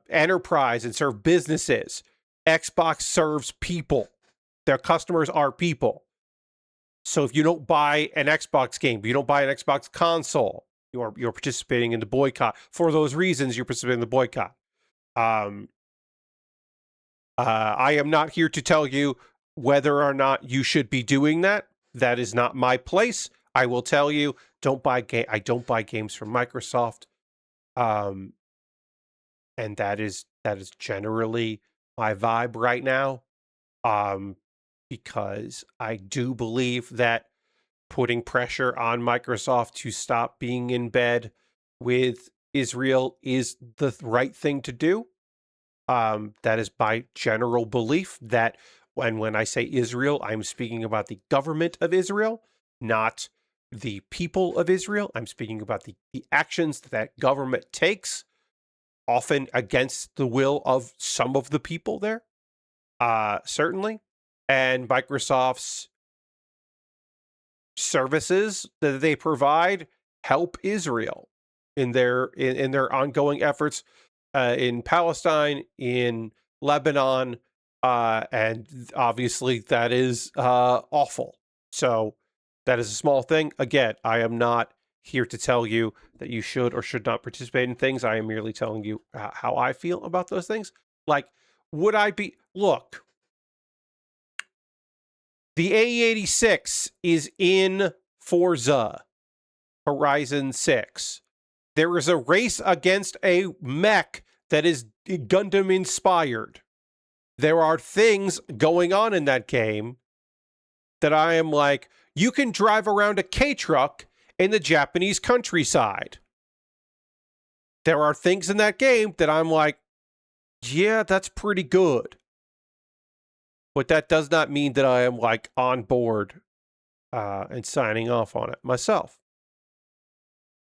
enterprise and serve businesses. Xbox serves people. Their customers are people. So if you don't buy an Xbox game, if you don't buy an Xbox console, you're participating in the boycott. For those reasons, you're participating in the boycott. I am not here to tell you whether or not you should be doing that. That is not my place. I will tell you, I don't buy games from Microsoft. And that is generally my vibe right now. Because I do believe that putting pressure on Microsoft to stop being in bed with Israel is the right thing to do. That is my general belief that when I say Israel, I'm speaking about the government of Israel, not the people of Israel. I'm speaking about the actions that government takes, often against the will of some of the people there, certainly. And Microsoft's services that they provide help Israel in their ongoing efforts in Palestine, in Lebanon, and obviously that is awful. So that is a small thing. Again, I am not here to tell you that you should or should not participate in things. I am merely telling you how I feel about those things. Like, would I be... Look, the A86 is in Forza Horizon 6. There is a race against a mech that is Gundam inspired. There are things going on in that game that I am like, you can drive around a K-truck in the Japanese countryside. There are things in that game that I'm like, yeah, that's pretty good. But that does not mean that I am like on board and signing off on it myself.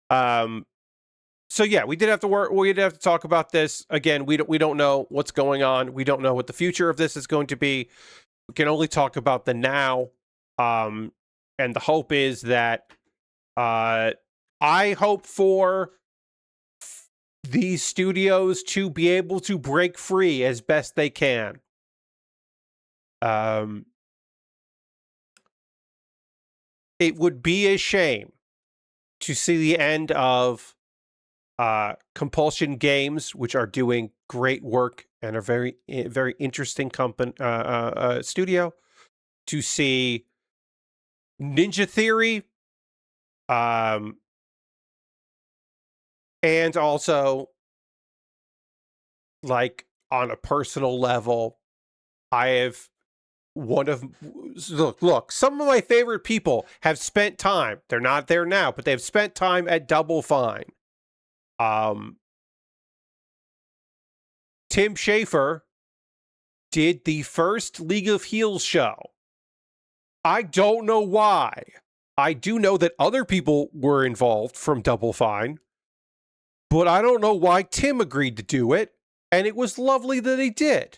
So yeah, we did have to talk about this. Again, we don't know what's going on. We don't know what the future of this is going to be. We can only talk about the now. And the hope is that I hope for these studios to be able to break free as best they can. It would be a shame to see the end of Compulsion Games, which are doing great work and are very interesting studio, to see Ninja Theory, and also, like, on a personal level, I have look, some of my favorite people have spent time. They're not there now, but they've spent time at Double Fine. Tim Schafer did the first League of Heels show. I don't know why. I do know that other people were involved from Double Fine, but I don't know why Tim agreed to do it, and it was lovely that he did.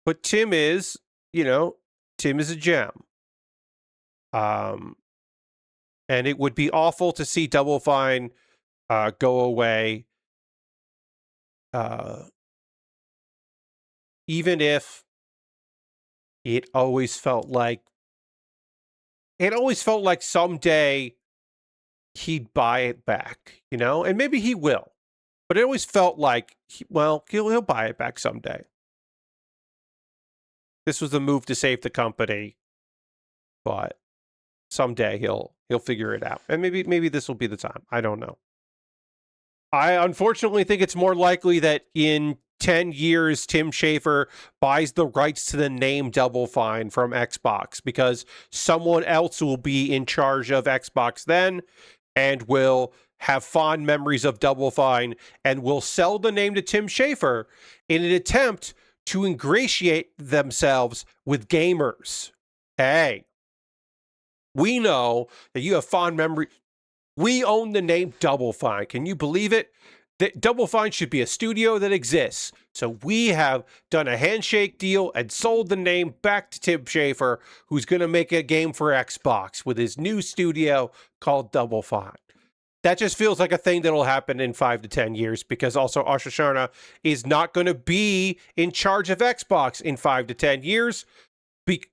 But Tim is a gem. And it would be awful to see Double Fine go away. Even if it always felt like someday he'd buy it back, and maybe he will. But it always felt like, he'll buy it back someday. This was a move to save the company, but someday he'll He'll figure it out. And maybe this will be the time. I don't know. I unfortunately think it's more likely that in 10 years, Tim Schafer buys the rights to the name Double Fine from Xbox because someone else will be in charge of Xbox then and will have fond memories of Double Fine and will sell the name to Tim Schafer in an attempt to ingratiate themselves with gamers. Hey, we know that you have fond memories. We own the name Double Fine. Can you believe it? That Double Fine should be a studio that exists. So we have done a handshake deal and sold the name back to Tim Schafer, who's going to make a game for Xbox with his new studio called Double Fine. That just feels like a thing that'll happen in 5 to 10 years because also Asha Sharna is not going to be in charge of Xbox in 5 to 10 years.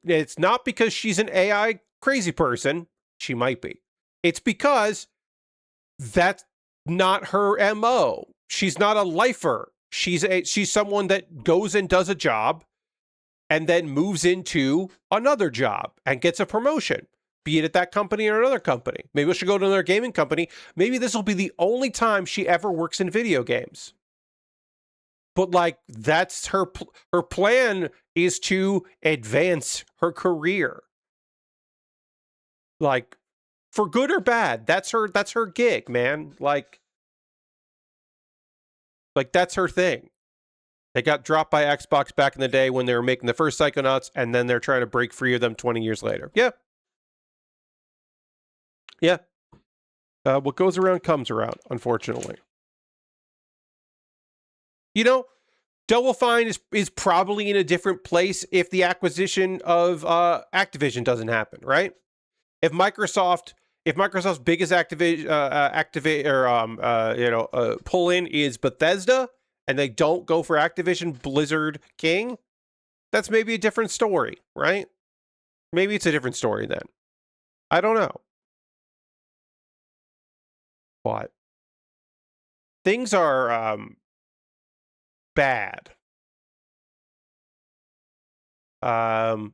It's not because she's an AI crazy person. She might be. It's because that's not her MO. She's not a lifer. She's someone that goes and does a job and then moves into another job and gets a promotion, be it at that company or another company. Maybe she'll go to another gaming company. Maybe this will be the only time she ever works in video games. But like that's her plan is to advance her career. Like for good or bad, that's her gig, man. Like that's her thing. They got dropped by Xbox back in the day when they were making the first Psychonauts, and then they're trying to break free of them 20 years later. Yeah. Yeah. What goes around comes around, unfortunately. You know, Double Fine is probably in a different place if the acquisition of Activision doesn't happen, right? If Microsoft's biggest pull in is Bethesda, and they don't go for Activision Blizzard King, that's maybe a different story, right? Maybe it's a different story then. I don't know. But things are bad. I'm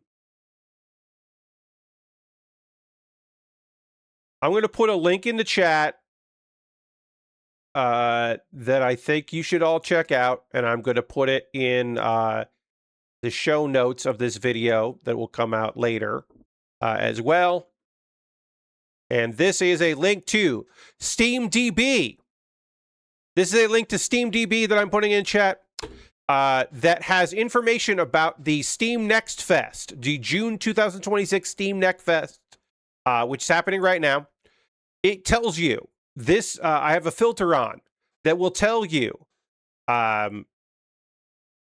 going to put a link in the chat that I think you should all check out, and I'm going to put it in the show notes of this video that will come out later as well. And this is a link to SteamDB. This is a link to SteamDB that I'm putting in chat that has information about the Steam Next Fest, the June 2026 Steam Next Fest, which is happening right now. It tells you this. I have a filter on that will tell you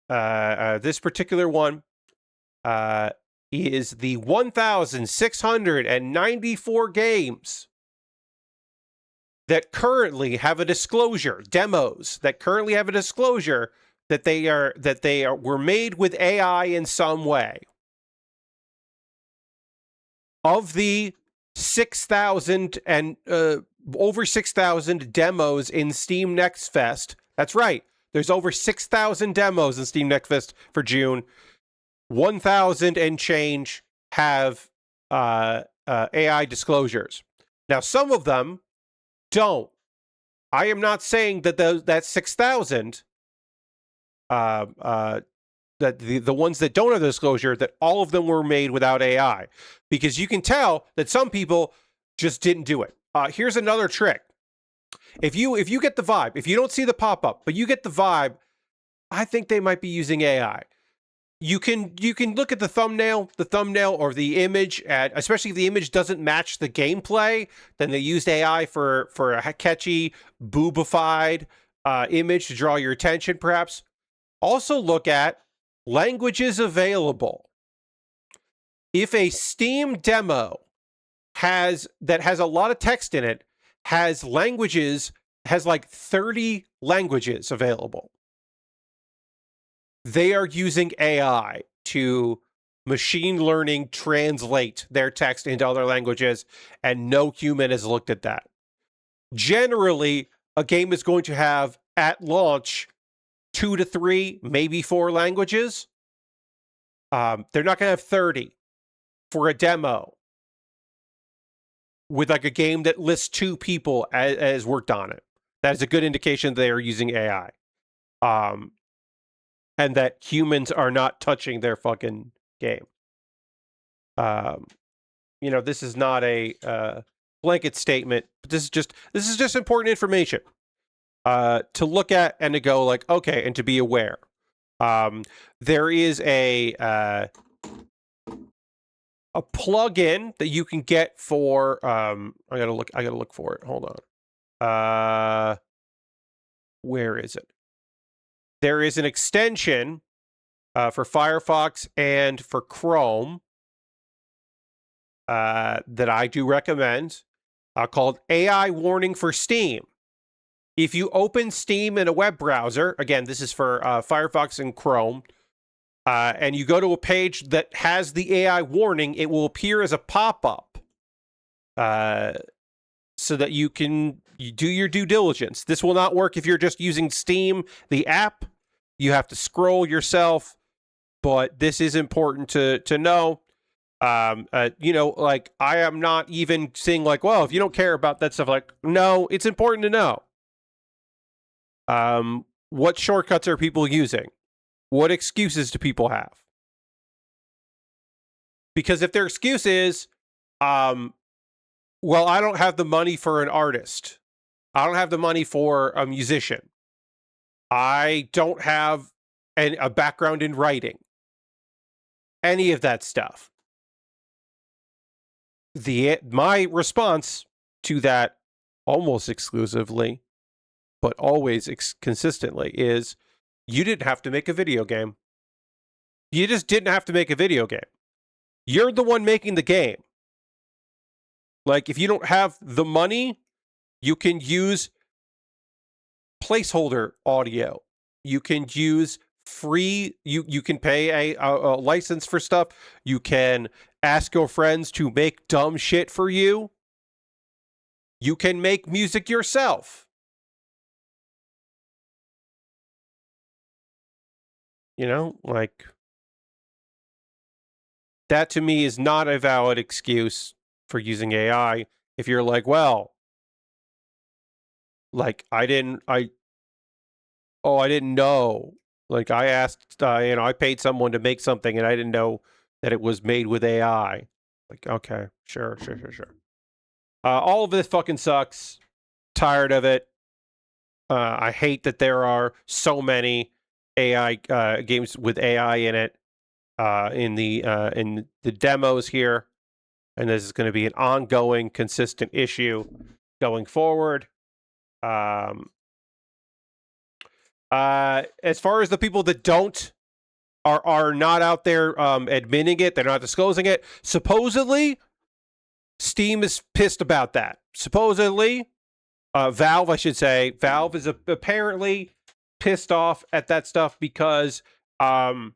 this particular one is the 1,694 games that currently have a disclosure, demos that currently have a disclosure that they were made with AI in some way. Of the 6,000 and over 6,000 demos in Steam Next Fest, that's right. There's over 6,000 demos in Steam Next Fest for June. 1,000 and change have AI disclosures. Now, some of them don't. I am not saying that that 6,000, that the ones that don't have the disclosure, that all of them were made without AI, because you can tell that some people just didn't do it. Here's another trick. If you get the vibe, if you don't see the pop-up, but you get the vibe, I think they might be using AI. You can look at the thumbnail or the image, especially if the image doesn't match the gameplay, then they used AI for a catchy, boobified image to draw your attention, perhaps. Also look at languages available. If a Steam demo has a lot of text in it, has like 30 languages available, they are using AI to machine learning translate their text into other languages, and no human has looked at that. Generally, a game is going to have, at launch, 2 to 3, maybe 4 languages. They're not going to have 30 for a demo. with like a game that lists 2 people as worked on it. That is a good indication they are using AI. And that humans are not touching their fucking game. This is not a blanket statement, but this is just important information to look at and to go like, okay, and to be aware. There is a plugin that you can get for I gotta look for it. Hold on. Where is it? There is an extension for Firefox and for Chrome that I do recommend called AI Warning for Steam. If you open Steam in a web browser, again, this is for Firefox and Chrome, and you go to a page that has the AI warning, it will appear as a pop-up so that you do your due diligence. This will not work if you're just using Steam, the app. You have to scroll yourself, but this is important to know. Like I am not even saying like, well, if you don't care about that stuff, like, no, it's important to know. What shortcuts are people using? What excuses do people have? Because if their excuse is, well, I don't have the money for an artist. I don't have the money for a musician. I don't have a background in writing. Any of that stuff. My response to that almost exclusively, but always consistently, is you didn't have to make a video game. You just didn't have to make a video game. You're the one making the game. Like, if you don't have the money, you can use placeholder audio. You can use free, you can pay a license for stuff. You can ask your friends to make dumb shit for you. You can make music yourself. Like, that to me is not a valid excuse for using AI. If you're like, well, like, I didn't know. Like, I asked, I paid someone to make something and I didn't know that it was made with AI. Like, okay, sure. All of this fucking sucks. Tired of it. I hate that there are so many AI games with AI in it in the demos here, and this is going to be an ongoing, consistent issue going forward. As far as the people that are not out there admitting it, they're not disclosing it. Supposedly, Steam is pissed about that. Supposedly, Valve, I should say, Valve is apparently pissed off at that stuff because some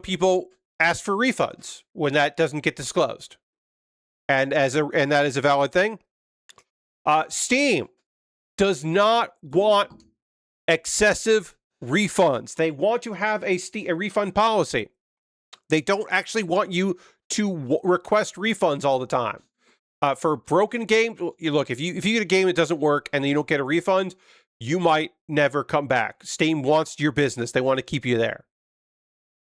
people ask for refunds when that doesn't get disclosed, and that is a valid thing. Steam does not want excessive refunds. They want to have a refund policy. They don't actually want you to request refunds all the time. For broken games, look, if you get a game that doesn't work and then you don't get a refund, you might never come back. Steam wants your business. They want to keep you there.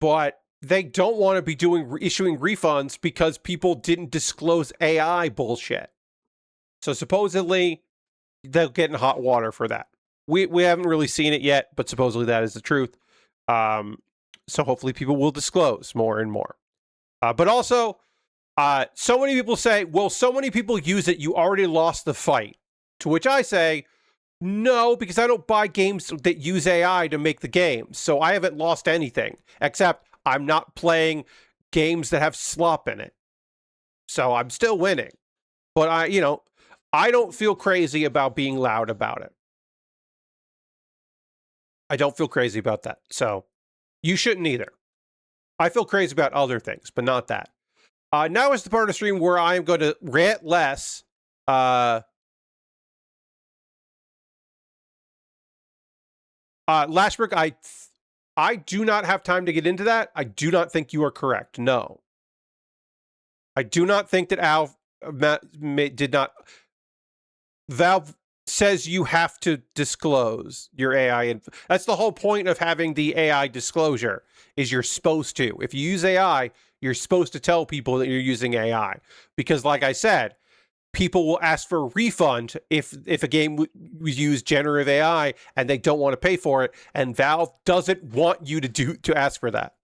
But they don't want to be issuing refunds because people didn't disclose AI bullshit. So supposedly they'll get in hot water for that. We haven't really seen it yet, but supposedly that is the truth. So hopefully people will disclose more and more. But also, so many people say, well, so many people use it, you already lost the fight. To which I say, no, because I don't buy games that use AI to make the game. So I haven't lost anything, except I'm not playing games that have slop in it. So I'm still winning. But I don't feel crazy about being loud about it. I don't feel crazy about that. So you shouldn't either. I feel crazy about other things, but not that. Now is the part of the stream where I am going to rant less. Lashbrook, I do not have time to get into that. I do not think you are correct. No. I do not think that did not. Valve says you have to disclose your AI. That's the whole point of having the AI disclosure, is you're supposed to. If you use AI, you're supposed to tell people that you're using AI. Because like I said, people will ask for a refund if a game was used generative AI and they don't want to pay for it, and Valve doesn't want you to ask for that.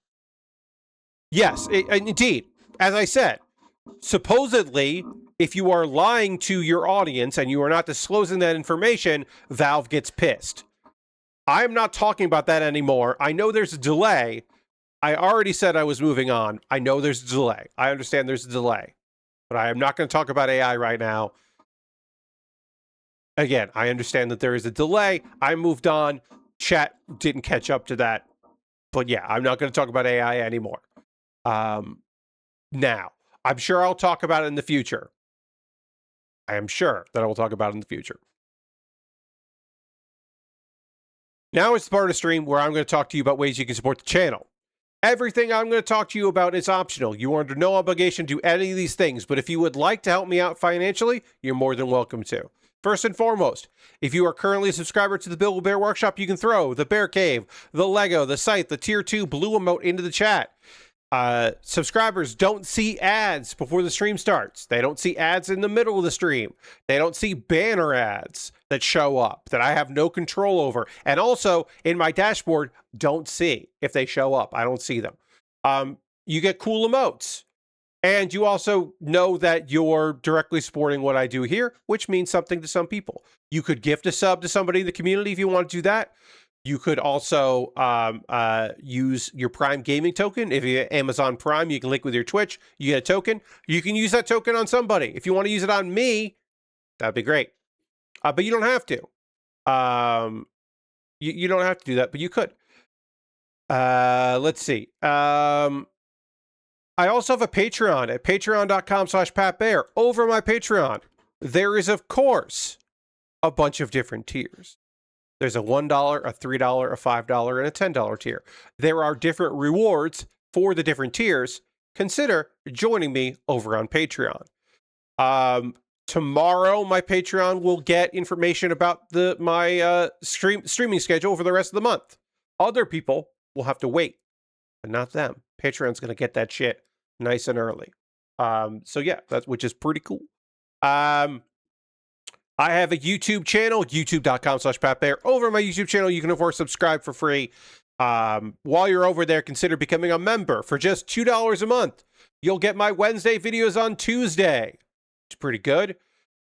Yes, indeed. As I said, supposedly, if you are lying to your audience and you are not disclosing that information, Valve gets pissed. I'm not talking about that anymore. I know there's a delay. I already said I was moving on. I know there's a delay. I understand there's a delay. But I am not going to talk about AI right now. Again, I understand that there is a delay. I moved on. Chat didn't catch up to that. But yeah, I'm not going to talk about AI anymore. Now, I'm sure I'll talk about it in the future. I am sure that I will talk about it in the future. Now it's the part of the stream where I'm going to talk to you about ways you can support the channel. Everything I'm going to talk to you about is optional. You are under no obligation to do any of these things, but if you would like to help me out financially, you're more than welcome to. First and foremost, if you are currently a subscriber to the Kuma Baer Workshop, you can throw the Bear Cave, the Lego, the Scythe, the Tier 2 blue emote into the chat. Subscribers don't see ads before the stream starts. They don't see ads in the middle of the stream. They don't see banner ads that show up that I have no control over. And also in my dashboard, don't see if they show up. I don't see them. You get cool emotes. And you also know that you're directly supporting what I do here, which means something to some people. You could gift a sub to somebody in the community if you want to do that. You could also use your Prime gaming token. If you have Amazon Prime, you can link with your Twitch. You get a token. You can use that token on somebody. If you want to use it on me, that'd be great. But you don't have to. You don't have to do that, but you could. Let's see. I also have a Patreon at patreon.com/PatBaer. Over my Patreon, there is, of course, a bunch of different tiers. There's a $1, a $3, a $5, and a $10 tier. There are different rewards for the different tiers. Consider joining me over on Patreon. Tomorrow, my Patreon will get information about my streaming schedule for the rest of the month. Other people will have to wait, but not them. Patreon's going to get that shit nice and early. So yeah, which is pretty cool. I have a YouTube channel, youtube.com/PatBaer. Over my YouTube channel, you can, of course, subscribe for free. While you're over there, consider becoming a member for just $2 a month. You'll get my Wednesday videos on Tuesday. It's pretty good.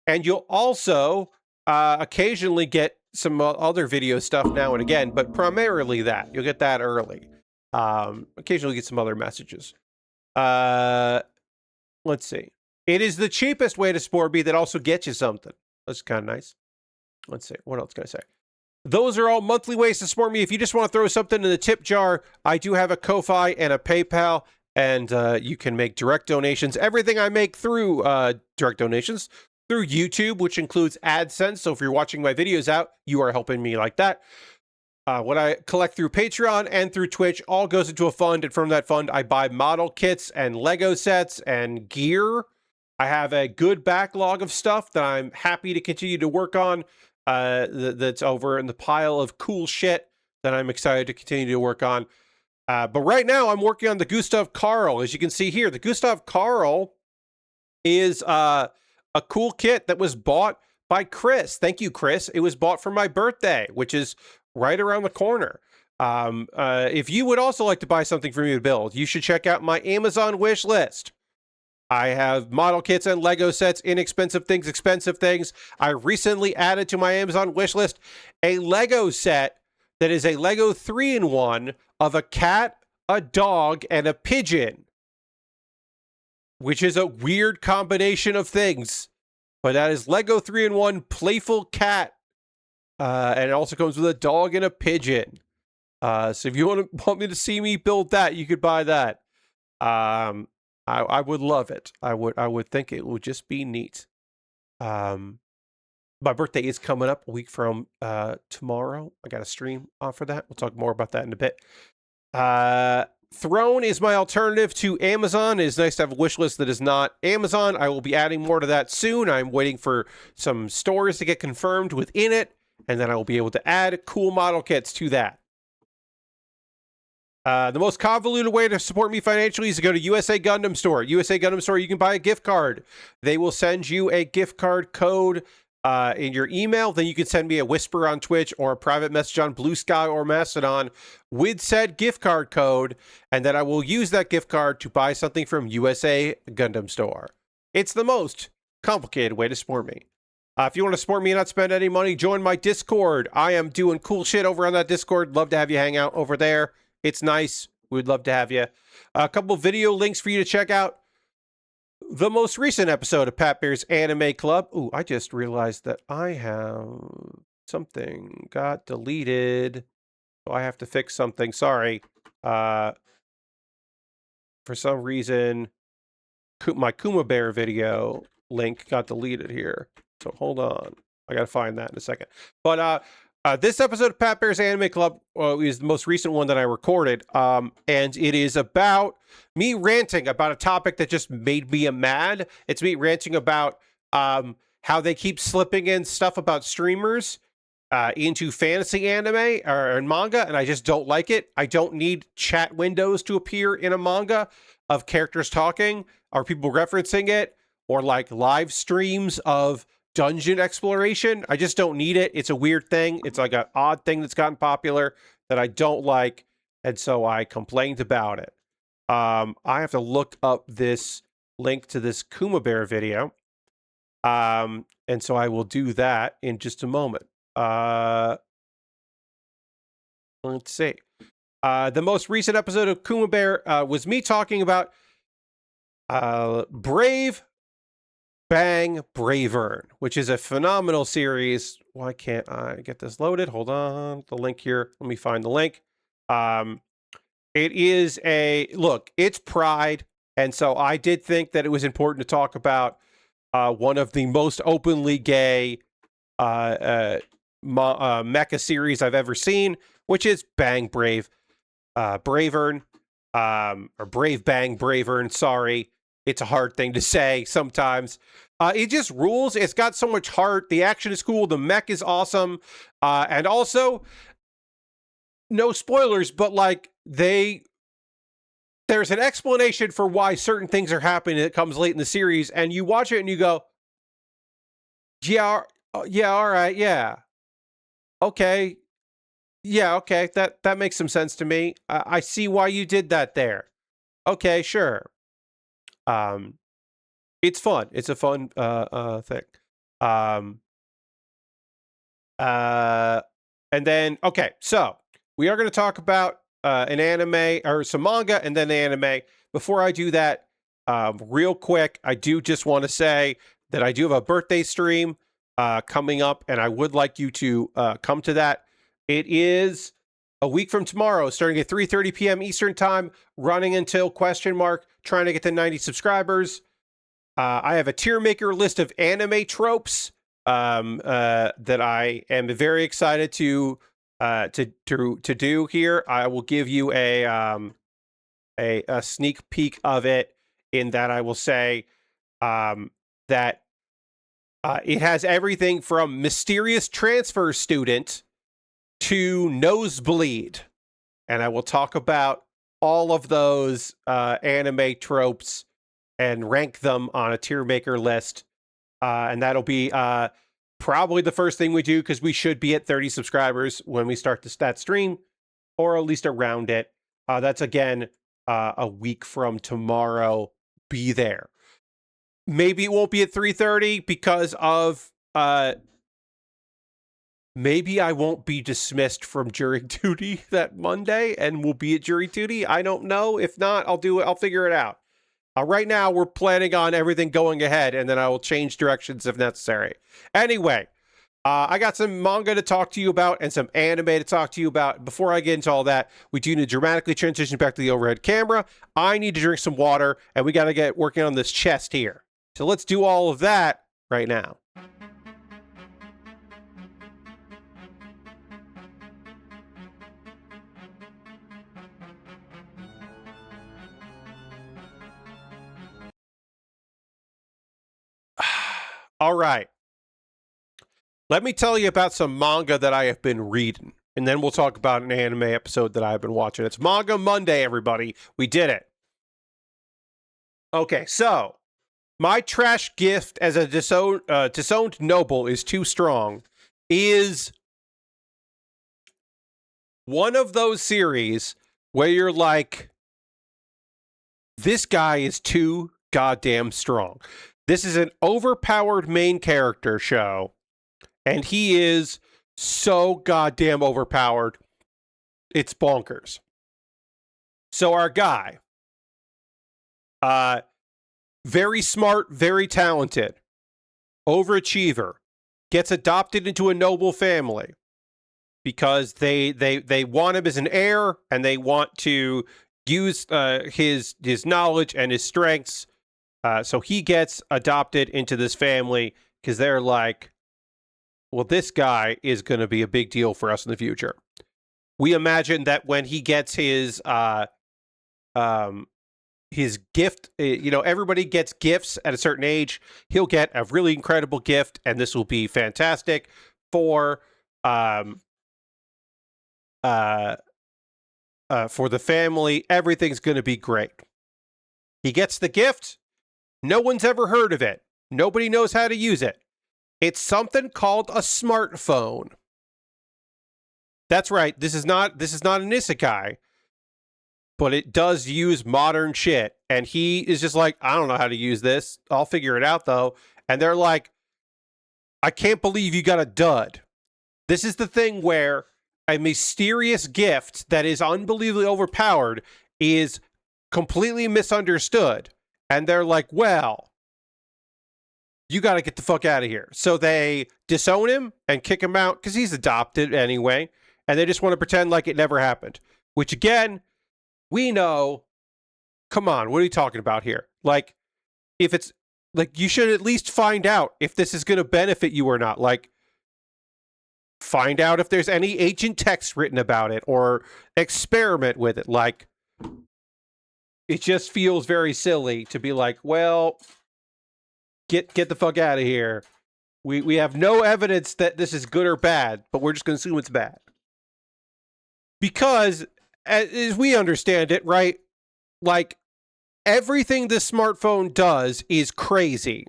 And you'll also occasionally get some other video stuff now and again, but primarily that. You'll get that early. Occasionally get some other messages. Let's see. It is the cheapest way to support me that also gets you something. That's kind of nice. Let's see. What else can I say? Those are all monthly ways to support me. If you just want to throw something in the tip jar, I do have a Ko-Fi and a PayPal, and you can make direct donations. Everything I make through direct donations through YouTube, which includes AdSense. So if you're watching my videos out, you are helping me like that. What I collect through Patreon and through Twitch all goes into a fund, and from that fund, I buy model kits and Lego sets and gear. I have a good backlog of stuff that I'm happy to continue to work on. That's over in the pile of cool shit that I'm excited to continue to work on. But right now, I'm working on the Gustav Karl. As you can see here, the Gustav Karl is a cool kit that was bought by Chris. Thank you, Chris. It was bought for my birthday, which is right around the corner. If you would also like to buy something for me to build, you should check out my Amazon wish list. I have model kits and Lego sets, inexpensive things, expensive things. I recently added to my Amazon wish list a Lego set that is a Lego 3-in-1 of a cat, a dog, and a pigeon, which is a weird combination of things. But that is Lego 3-in-1 playful cat. And it also comes with a dog and a pigeon. So if you want me to see me build that, you could buy that. I would love it. I would think it would just be neat. My birthday is coming up a week from tomorrow. I got a stream on for that. We'll talk more about that in a bit. Throne is my alternative to Amazon. It is nice to have a wish list that is not Amazon. I will be adding more to that soon. I'm waiting for some stores to get confirmed within it, and then I will be able to add cool model kits to that. The most convoluted way to support me financially is to go to USA Gundam Store. USA Gundam Store, you can buy a gift card. They will send you a gift card code in your email. Then you can send me a whisper on Twitch or a private message on Blue Sky or Mastodon with said gift card code, and then I will use that gift card to buy something from USA Gundam Store. It's the most complicated way to support me. If you want to support me and not spend any money, join my Discord. I am doing cool shit over on that Discord. Love to have you hang out over there. It's nice. We'd love to have you. A couple video links for you to check out. The most recent episode of Pat Bear's Anime Club. Ooh, I just realized that I have something got deleted. So I have to fix something. Sorry. For some reason, my Kuma Baer video link got deleted here. So hold on. I got to find that in a second. But this episode of Pat Bear's Anime Club is the most recent one that I recorded. And it is about me ranting about a topic that just made me mad. It's me ranting about how they keep slipping in stuff about streamers into fantasy anime or manga, and I just don't like it. I don't need chat windows to appear in a manga of characters talking or people referencing it, or like live streams of dungeon exploration. I just don't need it. It's a weird thing. It's like an odd thing that's gotten popular that I don't like, and so I complained about it. I have to look up this link to this Kuma Baer video, and so I will do that in just a moment. Let's see. The most recent episode of Kuma Baer was me talking about Brave Bang Bravern, which is a phenomenal series. Why can't I get this loaded? Hold on. The link here. Let me find the link. It is it's Pride. And so I did think that it was important to talk about one of the most openly gay mecha series I've ever seen, which is Bang Bravern, or Brave Bang Bravern. Sorry. It's a hard thing to say sometimes. It just rules. It's got so much heart. The action is cool. The mech is awesome. And also, no spoilers, but like there's an explanation for why certain things are happening that comes late in the series, and you watch it and you go, yeah, all right, yeah. Okay. Yeah, okay. That makes some sense to me. I see why you did that there. Okay, sure. It's fun. It's a fun thing. And then okay, so we are going to talk about an anime or some manga and then the anime. Before I do that, real quick, I do just want to say that I do have a birthday stream coming up, and I would like you to come to that. It is a week from tomorrow, starting at 3:30 p.m. Eastern Time, running until ? Trying to get to 90 subscribers. I have a tier maker list of anime tropes that I am very excited to do here. I will give you a sneak peek of it, in that I will say that it has everything from mysterious transfer student to nosebleed, and I will talk about all of those anime tropes and rank them on a tier maker list. And that'll be probably the first thing we do, because we should be at 30 subscribers when we start that stream, or at least around it. That's, again, a week from tomorrow. Be there. Maybe it won't be at 3:30 because of... maybe I won't be dismissed from jury duty that Monday and we'll be at jury duty. I don't know. If not, I'll figure it out. Right now, we're planning on everything going ahead, and then I will change directions if necessary. Anyway, I got some manga to talk to you about and some anime to talk to you about. Before I get into all that, we do need to dramatically transition back to the overhead camera. I need to drink some water, and we got to get working on this chest here. So let's do all of that right now. All right. Let me tell you about some manga that I have been reading, and then we'll talk about an anime episode that I've been watching. It's Manga Monday, everybody. We did it. Okay, so my trash gift as a disowned noble is too strong is one of those series where you're like, this guy is too goddamn strong. This is an overpowered main character show, and he is so goddamn overpowered. It's bonkers. So our guy, very smart, very talented, overachiever, gets adopted into a noble family because they want him as an heir, and they want to use his knowledge and his strengths. So he gets adopted into this family because they're like, well, this guy is going to be a big deal for us in the future. We imagine that when he gets his gift, everybody gets gifts at a certain age. He'll get a really incredible gift, and this will be fantastic for the family. Everything's going to be great. He gets the gift. No one's ever heard of it. Nobody knows how to use it. It's something called a smartphone. That's right. This is not an isekai, but it does use modern shit. And he is just like, I don't know how to use this. I'll figure it out, though. And they're like, I can't believe you got a dud. This is the thing where a mysterious gift that is unbelievably overpowered is completely misunderstood. And they're like, well, you got to get the fuck out of here. So they disown him and kick him out because he's adopted anyway. And they just want to pretend like it never happened. Which, again, we know, come on, what are you talking about here? Like, if it's, like, you should at least find out if this is going to benefit you or not. Like, find out if there's any ancient text written about it or experiment with it. Like, it just feels very silly to be like, well, get the fuck out of here. We have no evidence that this is good or bad, but we're just going to assume it's bad. Because, as we understand it, right, like, everything this smartphone does is crazy.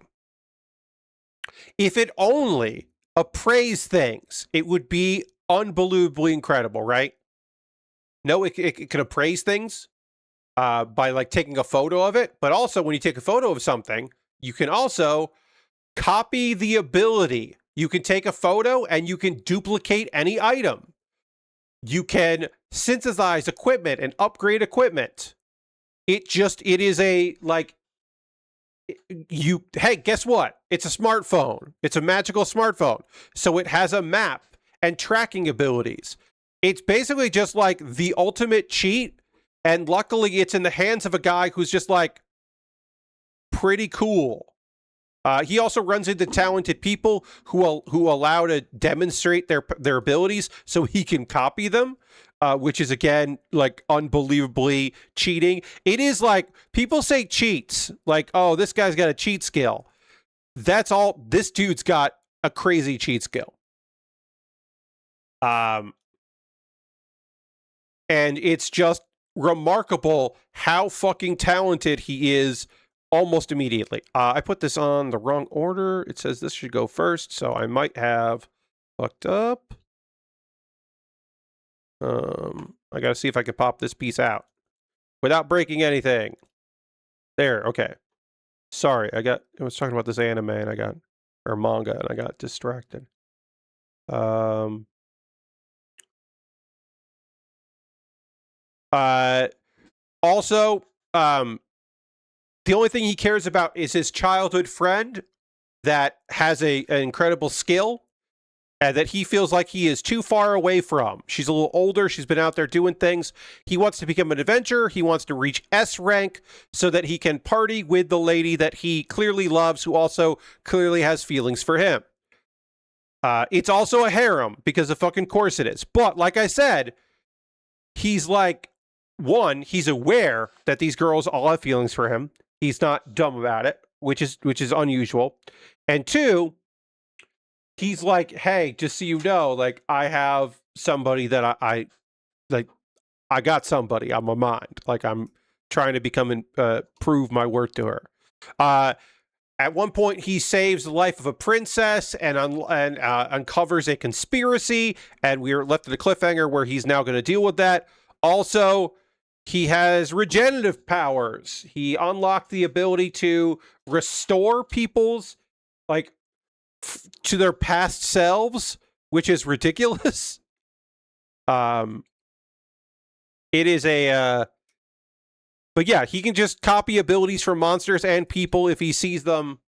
If it only appraised things, it would be unbelievably incredible, right? No, it can appraise things by, like, taking a photo of it, but also when you take a photo of something, you can also copy the ability. You can take a photo and you can duplicate any item. You can synthesize equipment and upgrade equipment. It is a, like, hey, guess what? It's a smartphone. It's a magical smartphone. So it has a map and tracking abilities. It's basically just like the ultimate cheat. And luckily it's in the hands of a guy who's just like pretty cool. He also runs into talented people who allow to demonstrate their abilities so he can copy them, which is, again, like, unbelievably cheating. It is like, people say cheats, like, oh, this guy's got a cheat skill. That's all. This dude's got a crazy cheat skill. And it's just remarkable how fucking talented he is almost immediately. I put this on the wrong order. It says this should go first, so I might have fucked up. I gotta see if I can pop this piece out without breaking anything. There, okay. Sorry, I was talking about this anime and or manga, and I got distracted. Also, the only thing he cares about is his childhood friend that has an incredible skill and that he feels like he is too far away from. She's a little older. She's been out there doing things. He wants to become an adventurer. He wants to reach S rank so that he can party with the lady that he clearly loves, who also clearly has feelings for him. It's also a harem because of fucking course it is. But like I said, he's like, one, he's aware that these girls all have feelings for him. He's not dumb about it, which is unusual. And two, he's like, hey, just so you know, like, I have somebody that I like, I got somebody on my mind. Like, I'm trying to become and prove my worth to her. At one point, he saves the life of a princess and uncovers a conspiracy, and we're left at a cliffhanger where he's now going to deal with that. Also, he has regenerative powers. He unlocked the ability to restore people's, like, to their past selves, which is ridiculous. It is a but yeah, he can just copy abilities from monsters and people if he sees them.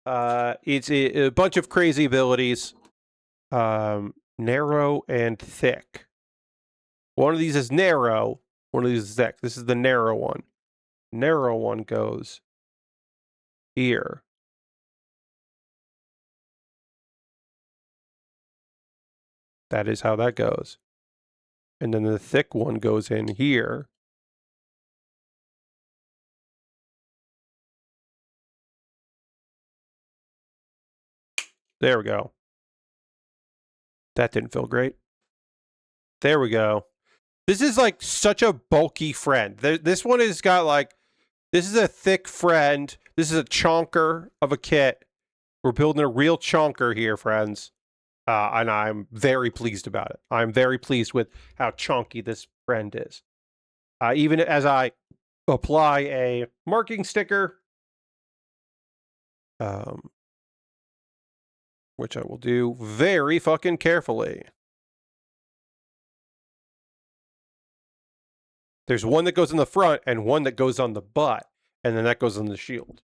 It's a bunch of crazy abilities. Narrow and thick. One of these is narrow, one of these is thick. This is the narrow one. Narrow one goes here. That is how that goes. And then the thick one goes in here. There we go. That didn't feel great. There we go. This is like such a bulky friend. This one has got like, this is a thick friend. This is a chonker of a kit. We're building a real chonker here, friends. And I'm very pleased about it. I'm very pleased with how chunky this friend is. Even as I apply a marking sticker, which I will do very fucking carefully. There's one that goes in the front and one that goes on the butt, and then that goes on the shield.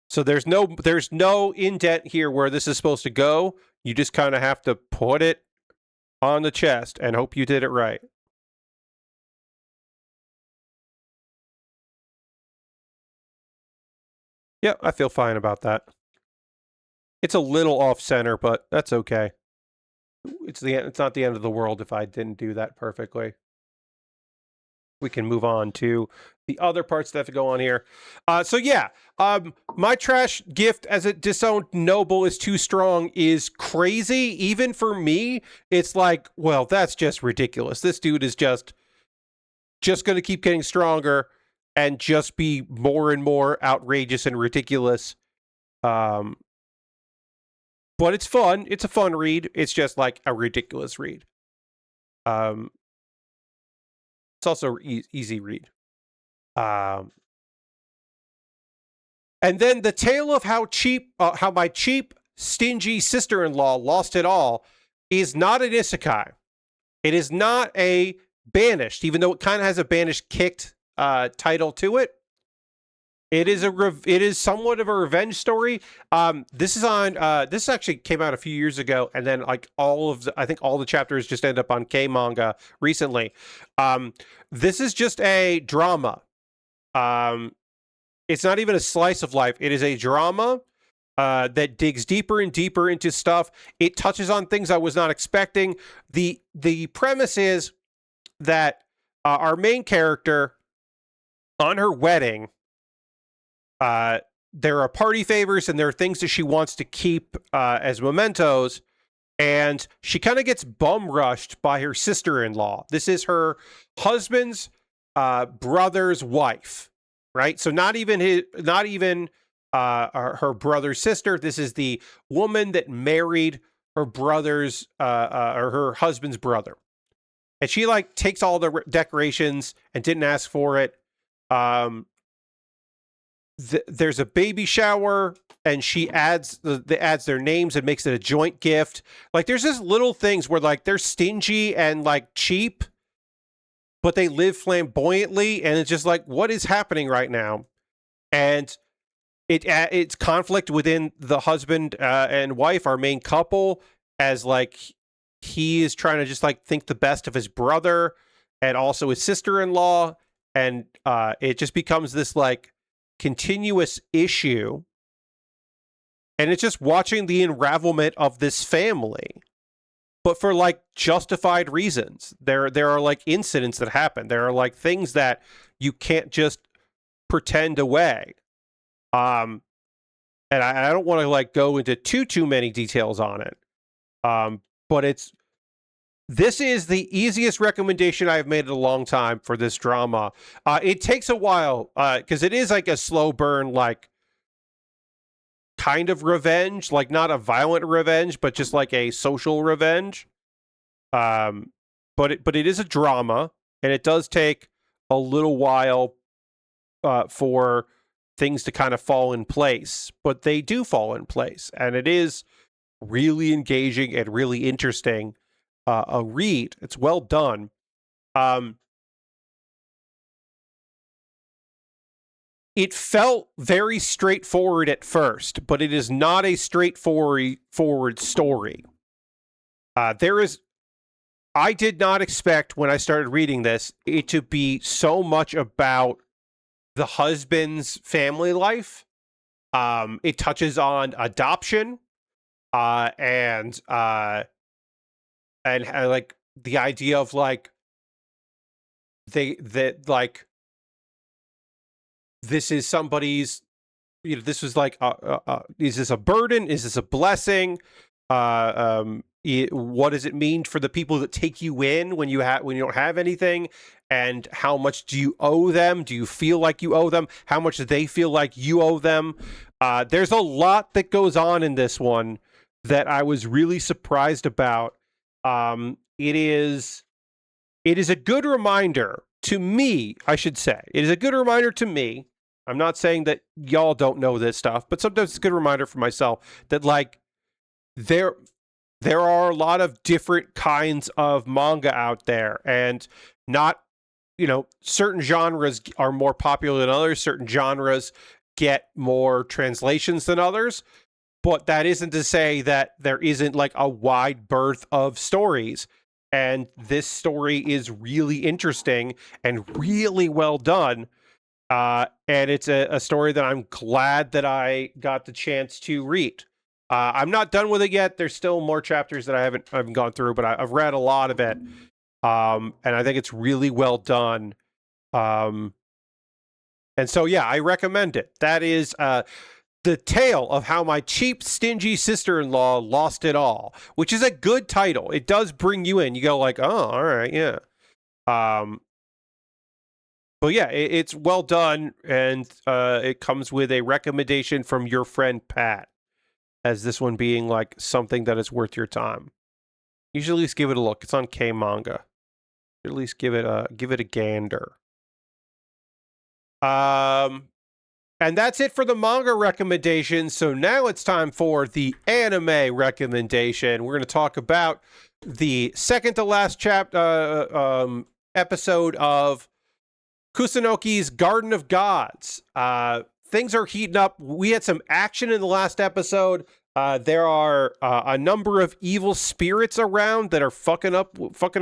So there's no indent here where this is supposed to go. You just kind of have to put it on the chest and hope you did it right. Yeah, I feel fine about that. It's a little off center, but that's okay. It's not the end of the world if I didn't do that perfectly. We can move on to the other parts that have to go on here. So yeah, my trash gift as a disowned noble is too strong is crazy. Even for me, it's like, well, that's just ridiculous. This dude is just going to keep getting stronger and just be more and more outrageous and ridiculous. But it's fun. It's a fun read. It's just like a ridiculous read. It's also easy read. And then the tale of how my cheap, stingy sister-in-law lost it all is not an isekai. It is not a banished, even though it kind of has a banished kicked title to it. It is somewhat of a revenge story. This actually came out a few years ago, and then like I think all the chapters just end up on Manga recently. This is just a drama. It's not even a slice of life. It is a drama that digs deeper and deeper into stuff. It touches on things I was not expecting. The premise is that our main character, on her wedding, there are party favors and there are things that she wants to keep as mementos, and she kind of gets bum rushed by her sister-in-law. This is her husband's brother's wife, right? So not even her brother's sister. This is the woman that married her brother's or her husband's brother, and she like takes all the decorations and didn't ask for it. There's a baby shower, and she adds their names and makes it a joint gift. Like there's just little things where like they're stingy and like cheap, but they live flamboyantly, and it's just like, what is happening right now? And it's conflict within the husband and wife, our main couple, as like he is trying to just like think the best of his brother and also his sister-in-law, and it just becomes this like continuous issue, and it's just watching the unravelment of this family, but for like justified reasons. There are like incidents that happen. There are like things that you can't just pretend away. and I don't want to like go into too many details on it. But this is the easiest recommendation I've made in a long time for this drama. It takes a while because it is like a slow burn, like kind of revenge, like not a violent revenge, but just like a social revenge. But it is a drama, and it does take a little while for things to kind of fall in place, but they do fall in place, and it is really engaging and really interesting. A read. It's well done. Um, it felt very straightforward at first, but it is not a straightforward story. There is. I did not expect when I started reading this it to be so much about the husband's family life. It touches on adoption, and like the idea of like like this is somebody's, this was like is this a burden, is this a blessing, what does it mean for the people that take you in when you don't have anything, and how much do you owe them? Do you feel like you owe them? How much do they feel like you owe them? There's a lot that goes on in this one that I was really surprised about. It is a good reminder to me, I should say. It is a good reminder to me. I'm not saying that y'all don't know this stuff, but sometimes it's a good reminder for myself that like there are a lot of different kinds of manga out there, and not, certain genres are more popular than others, certain genres get more translations than others, but that isn't to say that there isn't like a wide berth of stories. And this story is really interesting and really well done. And it's a story that I'm glad that I got the chance to read. I'm not done with it yet. There's still more chapters that I haven't gone through, but I've read a lot of it. And I think it's really well done. And so, yeah, I recommend it. That is The Tale of How My Cheap, Stingy Sister-in-Law Lost It All, which is a good title. It does bring you in. You go like, oh, all right, yeah. But yeah, it's well done, and it comes with a recommendation from your friend Pat, as this one being like something that is worth your time. You should at least give it a look. It's on K Manga. At least give it a gander. And that's it for the manga recommendation. So now it's time for the anime recommendation. We're going to talk about the second to last episode of Kusunoki's Garden of Gods. Things are heating up. We had some action in the last episode. There are a number of evil spirits around that are fucking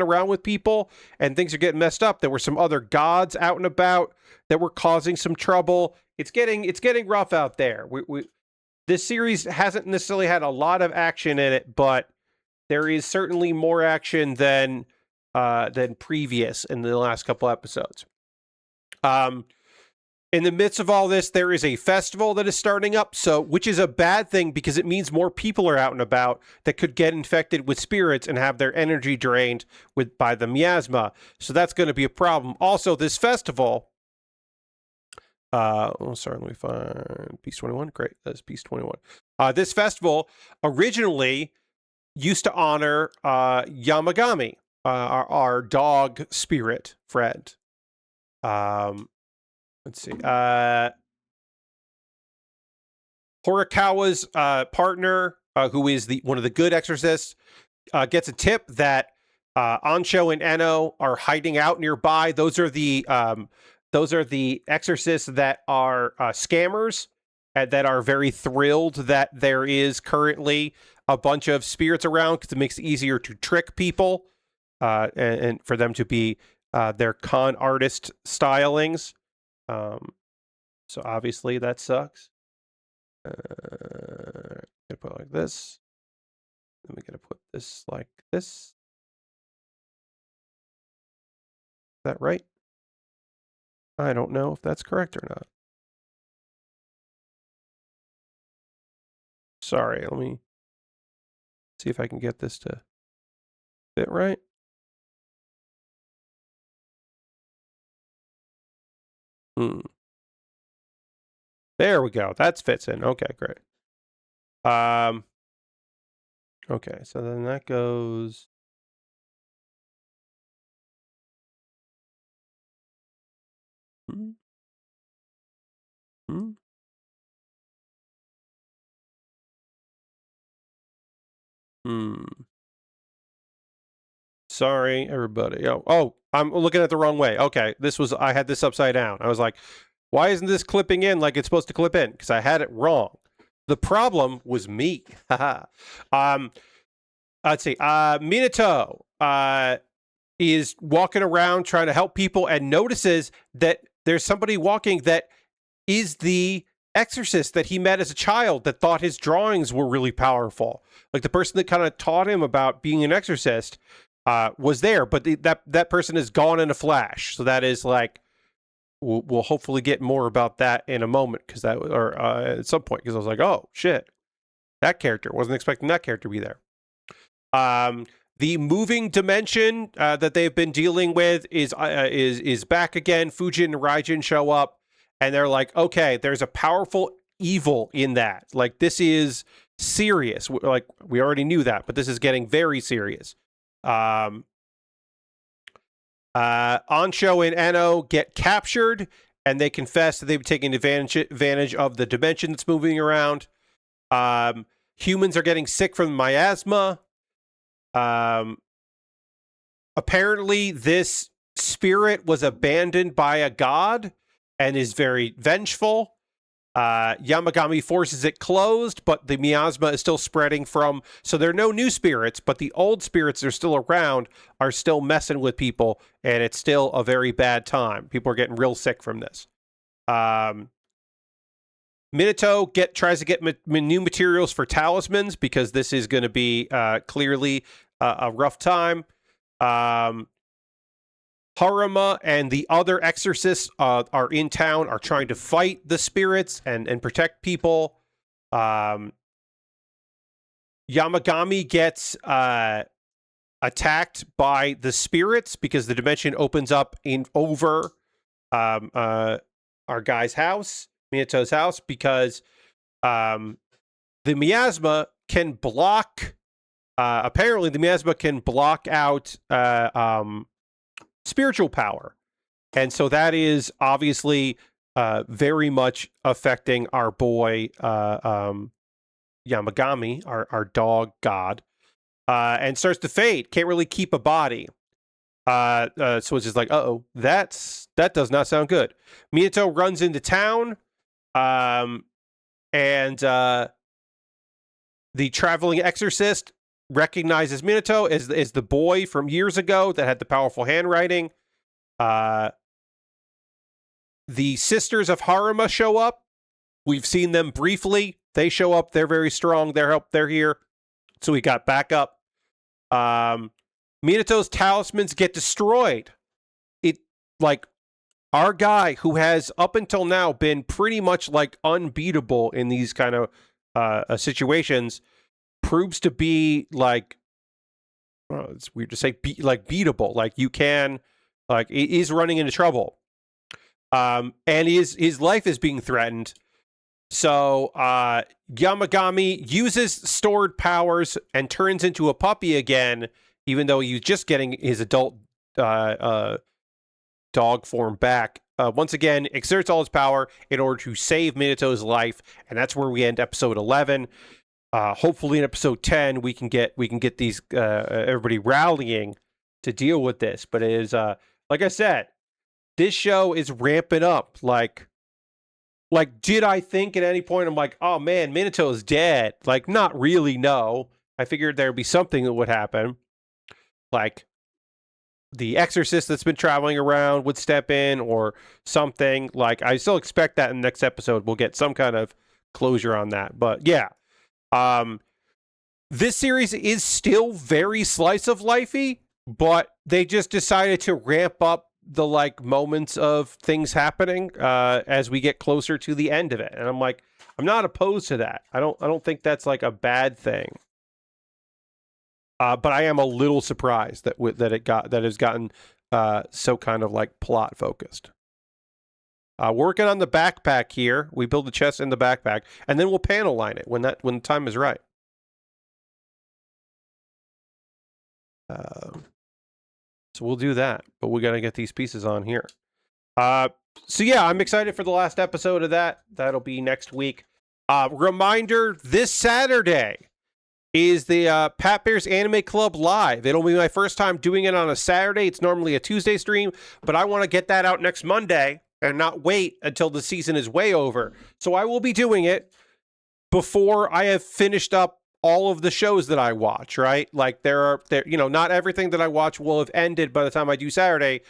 around with people, and things are getting messed up. There were some other gods out and about that were causing some trouble. It's getting rough out there. This series hasn't necessarily had a lot of action in it, but there is certainly more action than previous in the last couple episodes. In the midst of all this, there is a festival that is starting up, which is a bad thing because it means more people are out and about that could get infected with spirits and have their energy drained by the miasma. So that's going to be a problem. Also, this festival. Let me find Piece 21. Great, that's Piece 21. This festival originally used to honor Yamagami, our dog spirit friend. Let's see. Horikawa's partner, who is one of the good exorcists, gets a tip that Ansho and Eno are hiding out nearby. Those are the exorcists that are scammers, and that are very thrilled that there is currently a bunch of spirits around because it makes it easier to trick people, and for them to be their con artist stylings. So obviously that sucks. Gonna put it like this. Then we're gonna put this like this. Is that right? I don't know if that's correct or not. Sorry, let me see if I can get this to fit right. There we go. That fits in. Okay, great. Okay, so then that goes. Hmm. Hmm. Hmm. Sorry, everybody. Oh, I'm looking at the wrong way. Okay, I had this upside down. I was like, why isn't this clipping in like it's supposed to clip in? Because I had it wrong. The problem was me. Haha. Let's see. Minato is walking around trying to help people and notices that there's somebody walking that is the exorcist that he met as a child that thought his drawings were really powerful. Like the person that kind of taught him about being an exorcist was there, but that person is gone in a flash. So that is like, we'll hopefully get more about that in a moment, because that, or at some point, because I was like, oh shit, that character, wasn't expecting that character to be there. The moving dimension that they've been dealing with is back again. Fujin and Raijin show up, and they're like, okay, there's a powerful evil in that. Like, this is serious. Like, we already knew that, but this is getting very serious. Ansho and Eno get captured, and they confess that they've taken advantage of the dimension that's moving around. Humans are getting sick from miasma. Apparently this spirit was abandoned by a god and is very vengeful. Yamagami forces it closed, but the miasma is still spreading from, so there are no new spirits, but the old spirits that are still around are still messing with people, and it's still a very bad time. People are getting real sick from this. Minato tries to get new materials for talismans, because this is going to be clearly a rough time. Haruma and the other exorcists are in town, are trying to fight the spirits and protect people. Yamagami gets attacked by the spirits because the dimension opens up over our guy's house, Minato's house, because the miasma can block. Apparently, the miasma can block out spiritual power, and so that is obviously very much affecting our boy Yamagami, our dog god, and starts to fade. Can't really keep a body. So it's just like, that does not sound good. Minato runs into town, and the traveling exorcist recognizes Minato as the boy from years ago that had the powerful handwriting. The sisters of Haruma show up. We've seen them briefly. They show up. They're very strong. They're here. So we got backup. Minato's talismans get destroyed. Our guy, who has up until now been pretty much like unbeatable in these kind of situations, proves to be like, it's weird to say, beatable. Like, you can, like, he's running into trouble. And his life is being threatened. So Yamagami uses stored powers and turns into a puppy again, even though he's just getting his adult dog form back. Once again, exerts all his power in order to save Minato's life, and that's where we end episode 11. Hopefully in episode 10 we can get these everybody rallying to deal with this. But it is like I said, this show is ramping up. Like, did I think at any point I'm like, oh man, Minato is dead? Like, not really, no. I figured there'd be something that would happen. Like, the exorcist that's been traveling around would step in or something. Like, I still expect that in the next episode we'll get some kind of closure on that. But yeah. This series is still very slice of lifey, but they just decided to ramp up the like moments of things happening as we get closer to the end of it. And I'm like, I'm not opposed to that. I don't think that's like a bad thing. But I am a little surprised that that has gotten so kind of like plot focused. Working on the backpack here. We build the chest in the backpack, and then we'll panel line it when the time is right. So we'll do that, but we got to get these pieces on here. So yeah, I'm excited for the last episode of that. That'll be next week. Reminder: this Saturday is the Pat Bear's Anime Club Live. It'll be my first time doing it on a Saturday. It's normally a Tuesday stream, but I want to get that out next Monday and not wait until the season is way over. So I will be doing it before I have finished up all of the shows that I watch, right? Like there, not everything that I watch will have ended by the time I do Saturday,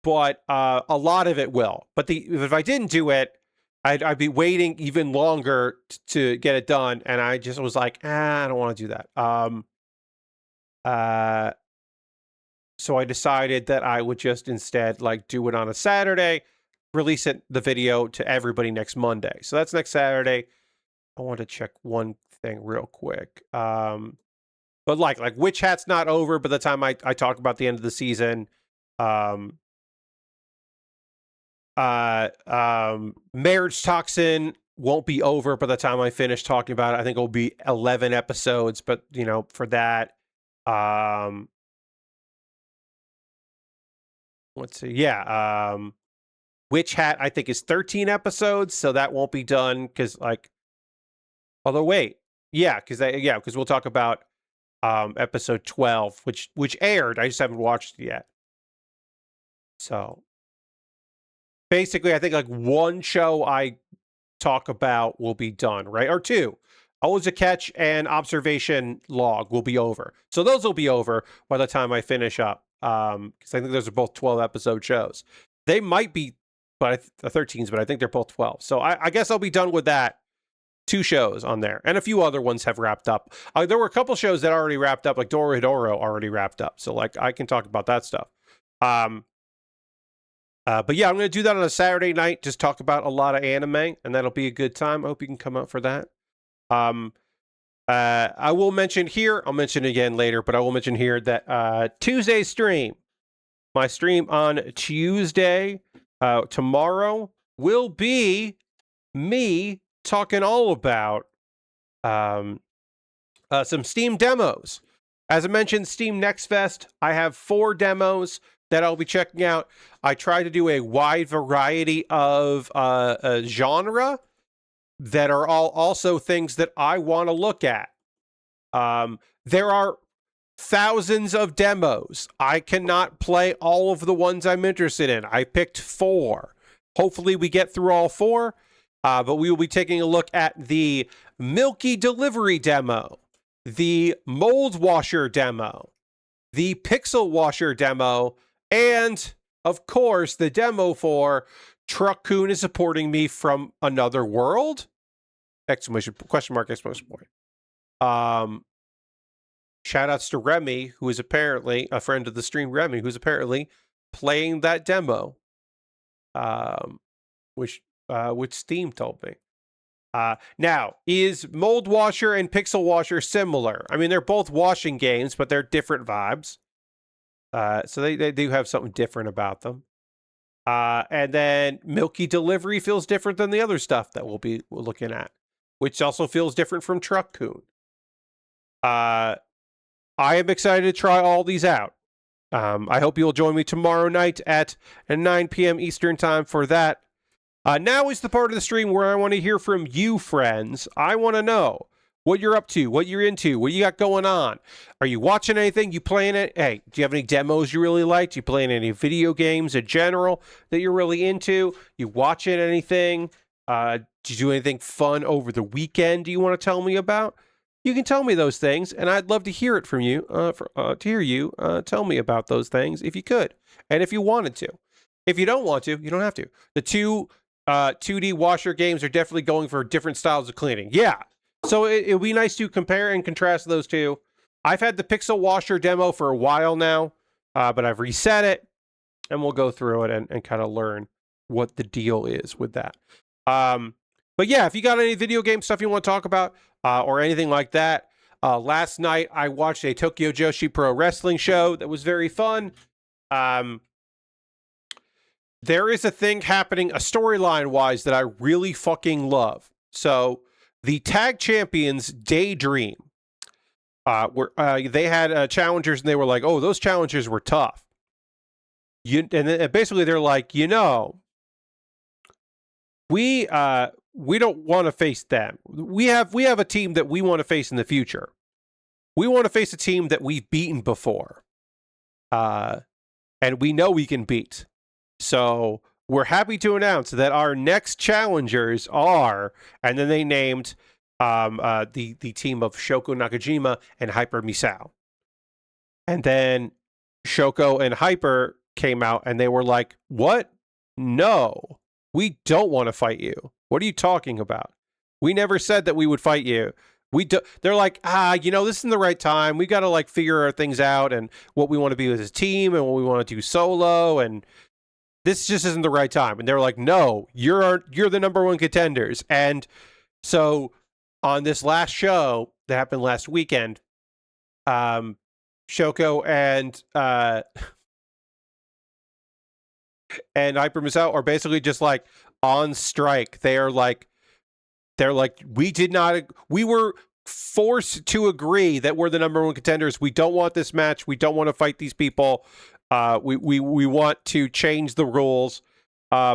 but a lot of it will. But if I didn't do it, I'd be waiting even longer to get it done, and I just was like, I don't want to do that. So I decided that I would just instead like do it on a Saturday, release the video to everybody next Monday. So that's next Saturday. I want to check one thing real quick. But like Witch Hat's not over by the time I talk about the end of the season. Marriage Toxin won't be over by the time I finish talking about it. I think it'll be 11 episodes, but for that, let's see. Yeah. Witch Hat, I think, is 13 episodes, so that won't be done because although wait, because we'll talk about episode 12, which aired. I just haven't watched it yet. So basically, I think like one show I talk about will be done, right? Or two. Always a Catch and Observation Log will be over. So those will be over by the time I finish up. Because I think those are both 12 episode shows. They might be the 13s, but I think they're both 12. So I guess I'll be done with that. 2 shows on there, and a few other ones have wrapped up. There were a couple shows that already wrapped up, like Dorohedoro already wrapped up. So like I can talk about that stuff. But yeah, I'm going to do that on a Saturday night. Just talk about a lot of anime, and that'll be a good time. I hope you can come out for that. I will mention here, I'll mention again later, but I will mention here that Tuesday stream, my stream on Tuesday, tomorrow, will be me talking all about some Steam demos. As I mentioned, Steam Next Fest, I have 4 demos that I'll be checking out. I try to do a wide variety of genre that are all also things that I want to look at. There are thousands of demos. I cannot play all of the ones I'm interested in. I picked 4. Hopefully we get through all 4. But we will be taking a look at the Milky Delivery demo, the Mold Washer demo, the Pixel Washer demo, and, of course, the demo for Truck-kun is supporting me from another world? Question mark, exclamation point. Shout outs to Remy, who is apparently a friend of the stream, Remy, who's apparently playing that demo. Which Steam told me. Now, is Mold Washer and Pixel Washer similar? I mean, they're both washing games, but they're different vibes. So they do have something different about them. And then Milky Delivery feels different than the other stuff that we're looking at, which also feels different from Truck-kun. I am excited to try all these out. I hope you'll join me tomorrow night at 9 p.m. Eastern Time for that. Now is the part of the stream where I want to hear from you, friends. I want to know what you're up to, what you're into, what you got going on. Are you watching anything? You playing it? Hey, do you have any demos you really liked? You playing any video games in general that you're really into? You watching anything? Did you do anything fun over the weekend? Do you want to tell me about? You can tell me those things, and I'd love to hear it from you. To hear you tell me about those things if you could, and if you wanted to. If you don't want to, you don't have to. The 2D washer games are definitely going for different styles of cleaning. Yeah. So it'll be nice to compare and contrast those two. I've had the Pixel Washer demo for a while now, but I've reset it. and we'll go through it and kind of learn what the deal is with that. But yeah, if you got any video game stuff you want to talk about or anything like that, last night I watched a Tokyo Joshi Pro Wrestling show that was very fun. There is a thing happening, a storyline wise, that I really fucking love. So the tag champions Daydream, they had challengers, and they were like, "Oh, those challengers were tough." And basically they're like, we don't want to face them. We have a team that we want to face in the future. We want to face a team that we've beaten before, and we know we can beat. So we're happy to announce that our next challengers are, and then they named the team of Shoko Nakajima and Hyper Misao. And then Shoko and Hyper came out and they were like, "What? No, we don't want to fight you. What are you talking about? We never said that we would fight you. They're like, this isn't the right time. We got to like figure our things out and what we want to be as a team and what we want to do solo, and this just isn't the right time." And they're like, "No, you're the number one contenders." And so on this last show that happened last weekend, Shoko and Hyper Misao are basically just like on strike. They're like, we were forced to agree that we're the number one contenders. We don't want this match. We don't want to fight these people. We want to change the rules,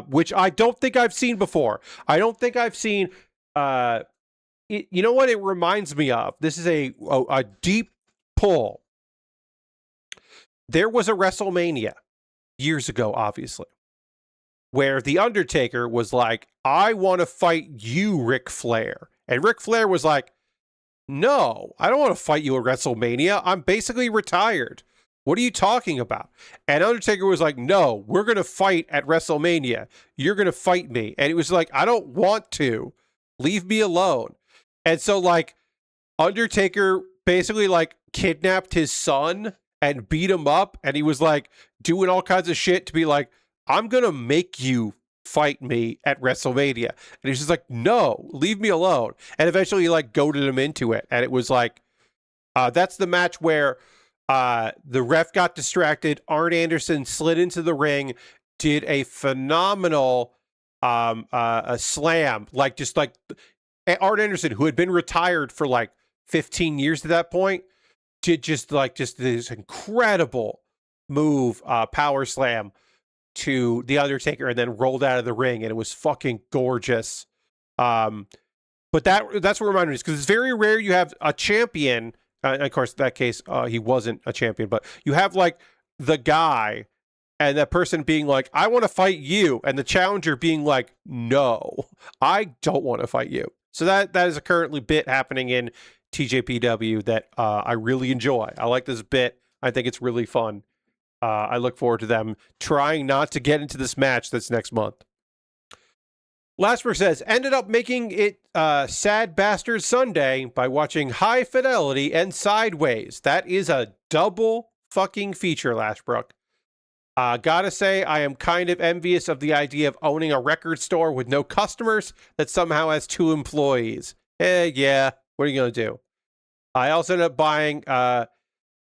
which I don't think I've seen before. I don't think I've seen. You know what it reminds me of? This is a deep pull. There was a WrestleMania years ago, obviously, where The Undertaker was like, "I want to fight you, Ric Flair." And Ric Flair was like, "No, I don't want to fight you at WrestleMania. I'm basically retired. What are you talking about?" And Undertaker was like, "No, we're going to fight at WrestleMania. You're going to fight me." And it was like, "I don't want to. Leave me alone." And so like Undertaker basically like kidnapped his son and beat him up. And he was like doing all kinds of shit to be like, "I'm going to make you fight me at WrestleMania." And he's just like, "No, leave me alone." And eventually like goaded him into it. And it was like, that's the match where the ref got distracted. Arn Anderson slid into the ring, did a phenomenal a slam, like just like Arn Anderson, who had been retired for like 15 years at that point, did just this incredible move, power slam to The Undertaker, and then rolled out of the ring, and it was fucking gorgeous. But that's what reminded me, because it's very rare you have a champion. Of course, in that case, he wasn't a champion, but you have like the guy and that person being like, "I want to fight you," and the challenger being like, "No, I don't want to fight you." So that is a currently bit happening in TJPW that I really enjoy. I like this bit. I think it's really fun. I look forward to them trying not to get into this match that's next month. Lasper says, ended up making it Sad Bastard Sunday by watching High Fidelity and Sideways. That is a double fucking feature, Lashbrook. Gotta say, I am kind of envious of the idea of owning a record store with no customers that somehow has 2 employees. Yeah, what are you gonna do? I also ended up buying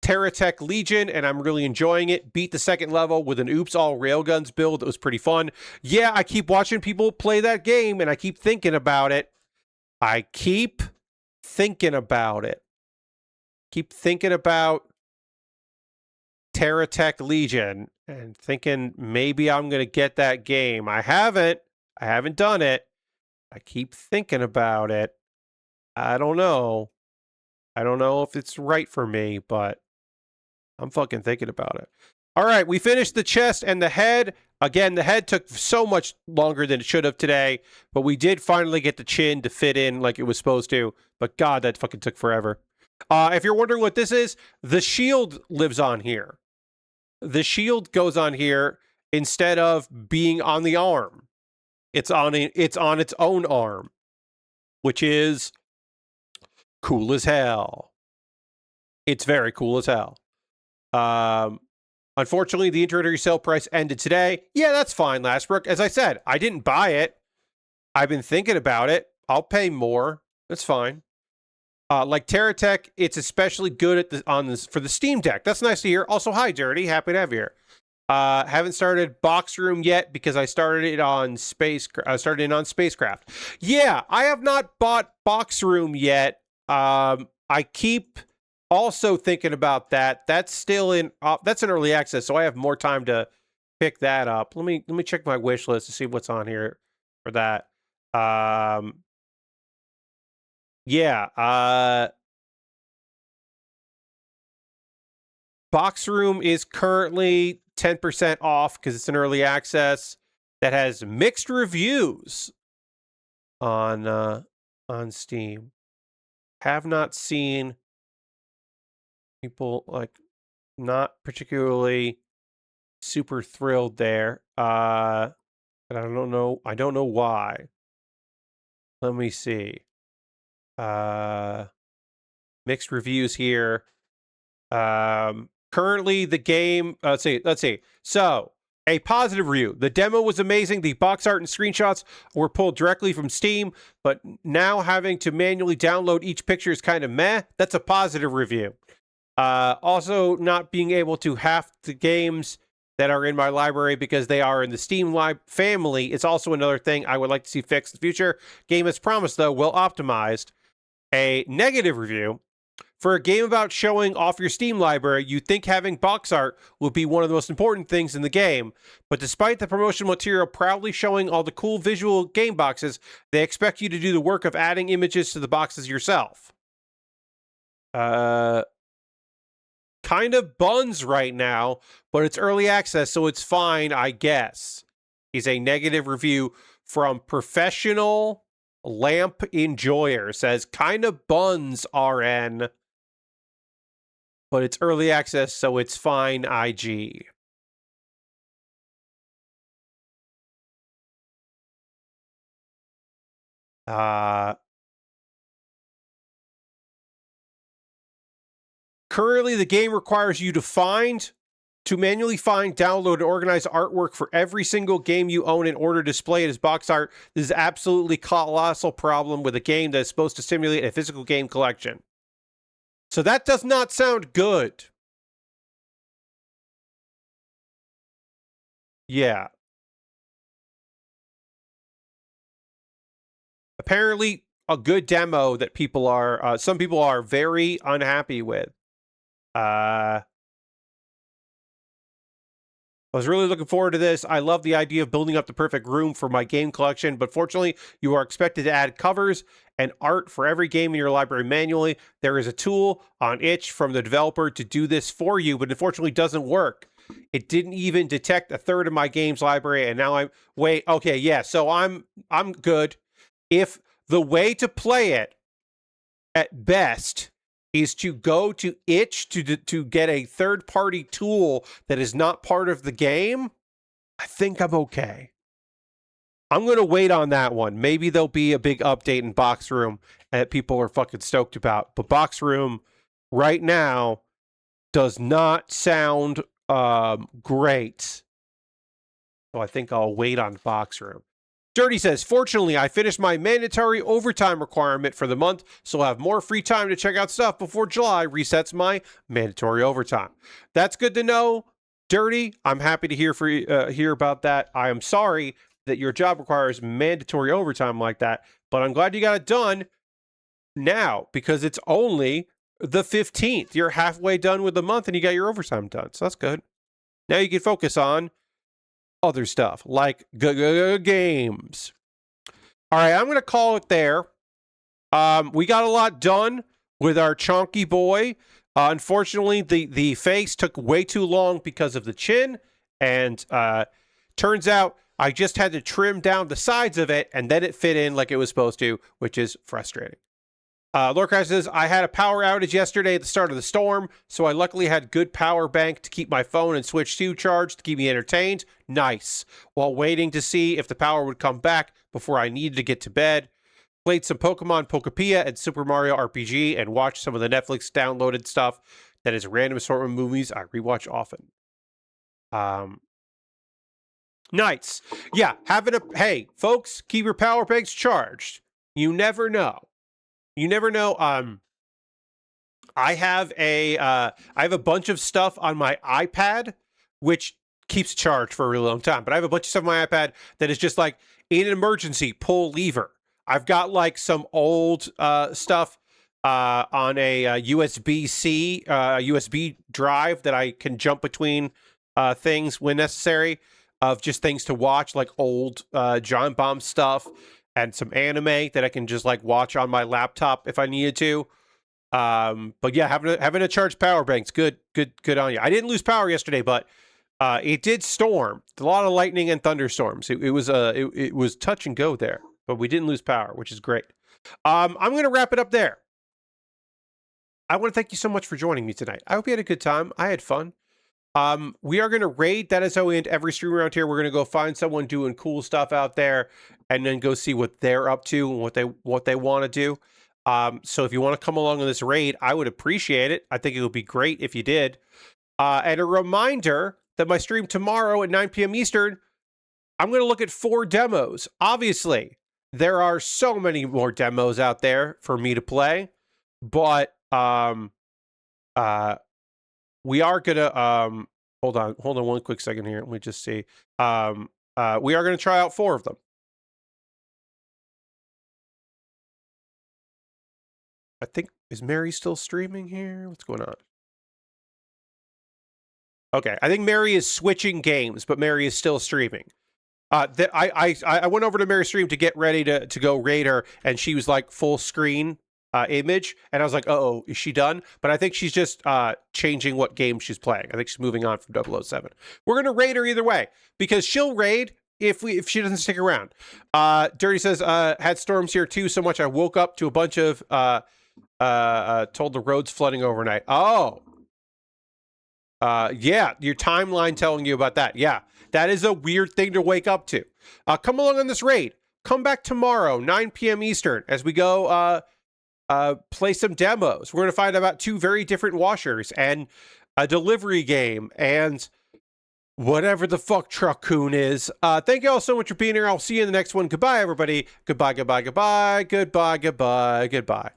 Terratech Legion, and I'm really enjoying it. Beat the 2nd level with an Oops All Railguns build. It was pretty fun. Yeah, I keep watching people play that game, and I keep thinking about it. Keep thinking about Terratech Legion and thinking maybe I'm going to get that game. I haven't done it. I keep thinking about it. I don't know if it's right for me, but I'm fucking thinking about it. All right, we finished the chest and the head. Again, the head took so much longer than it should have today, but we did finally get the chin to fit in like it was supposed to. But God, that fucking took forever. If you're wondering what this is, the shield lives on here. The shield goes on here instead of being on the arm. It's on its own arm, which is cool as hell. It's very cool as hell. Unfortunately, the introductory sale price ended today. Yeah, that's fine, Lastbrook. As I said, I didn't buy it. I've been thinking about it. I'll pay more. That's fine. Like TerraTech, it's especially good at for the Steam Deck. That's nice to hear. Also, hi, Dirty. Happy to have you here. Haven't started Box Room yet because I started it on Spacecraft. Yeah, I have not bought Box Room yet. I keep also thinking about that. That's still that's in early access, so I have more time to pick that up. Let me check my wish list to see what's on here for that. Yeah. Box Room is currently 10% off because it's an early access that has mixed reviews on Steam. Have not seen people like not particularly super thrilled there. And I don't know why. Let me see. Mixed reviews here. Currently the game, let's see. So, a positive review. The demo was amazing. The box art and screenshots were pulled directly from Steam, but now having to manually download each picture is kind of meh. That's a positive review. Also, not being able to half the games that are in my library because they are in the Steam family is also another thing I would like to see fixed in the future. Game as promised, though, well optimized. A negative review. For a game about showing off your Steam library, you'd think having box art would be one of the most important things in the game, but despite the promotional material proudly showing all the cool visual game boxes, they expect you to do the work of adding images to the boxes yourself. Kind of buns right now, but it's early access, so it's fine, I guess. Is a negative review from Professional Lamp Enjoyer. Says, kind of buns, RN. But it's early access, so it's fine, IG. Currently, the game requires you to manually find, download, and organize artwork for every single game you own in order to display it as box art. This is absolutely colossal problem with a game that is supposed to simulate a physical game collection. So that does not sound good. Yeah. Apparently, a good demo that some people are very unhappy with. I was really looking forward to this. I love the idea of building up the perfect room for my game collection, but fortunately, you are expected to add covers and art for every game in your library manually. There is a tool on itch from the developer to do this for you, but unfortunately doesn't work. It didn't even detect a third of my games library, and now so I'm good. If the way to play it at best is to go to itch to get a third-party tool that is not part of the game, I think I'm okay. I'm going to wait on that one. Maybe there'll be a big update in Box Room that people are fucking stoked about. But Box Room right now does not sound great. So I think I'll wait on Box Room. Dirty says, fortunately, I finished my mandatory overtime requirement for the month, so I'll have more free time to check out stuff before July resets my mandatory overtime. That's good to know, Dirty. I'm happy to hear about that. I am sorry that your job requires mandatory overtime like that, but I'm glad you got it done now because it's only the 15th. You're halfway done with the month and you got your overtime done, so that's good. Now you can focus on other stuff like games. All right, I'm going to call it there. We got a lot done with our chunky boy. Unfortunately, the face took way too long because of the chin, and turns out I just had to trim down the sides of it, and then it fit in like it was supposed to, which is frustrating. Lorcraft says, I had a power outage yesterday at the start of the storm, so I luckily had good power bank to keep my phone and Switch 2 charged to keep me entertained. Nice. While waiting to see if the power would come back before I needed to get to bed. Played some Pokemon Pokepia and Super Mario RPG and watched some of the Netflix downloaded stuff that is random assortment movies I rewatch often. Nice. Yeah, hey, folks, keep your power banks charged. You never know. You never know. I have a bunch of stuff on my iPad, which keeps charged for a really long time. But I have a bunch of stuff on my iPad that is just like, in an emergency, pull lever. I've got like some old stuff on a USB-C, USB drive that I can jump between things when necessary, of just things to watch, like old John Bomb stuff and some anime that I can just like watch on my laptop if I needed to. But yeah, having a charged power bank's good on you. I didn't lose power yesterday, but it did storm. A lot of lightning and thunderstorms. It was touch and go there, but we didn't lose power, which is great. I'm going to wrap it up there. I want to thank you so much for joining me tonight. I hope you had a good time. I had fun. We are going to raid. That is how we end every stream around here. We're going to go find someone doing cool stuff out there, and then go see what they're up to and what they want to do. So if you want to come along on this raid, I would appreciate it. I think it would be great if you did. And a reminder that my stream tomorrow at 9 p.m. Eastern, I'm going to look at 4 demos. Obviously, there are so many more demos out there for me to play, but we are going to hold on one quick second here. Let me just see. We are going to try out 4 of them. I think, is Mary still streaming here? What's going on? Okay, I think Mary is switching games, but Mary is still streaming. I went over to Mary's stream to get ready to go raid her, and she was like full screen image, and I was like, oh, is she done? But I think she's just changing what game she's playing. I think she's moving on from 007. We're gonna raid her either way, because she'll raid if she doesn't stick around. Dirty says, had storms here too, so much I woke up to a bunch of told the roads flooding overnight. Oh. Yeah, your timeline telling you about that. Yeah, that is a weird thing to wake up to. Come along on this raid. Come back tomorrow, 9 p.m. Eastern, as we go play some demos. We're going to find out about 2 very different washers and a delivery game and whatever the fuck Truckoon is. Thank you all so much for being here. I'll see you in the next one. Goodbye, everybody. Goodbye, goodbye, goodbye. Goodbye, goodbye, goodbye.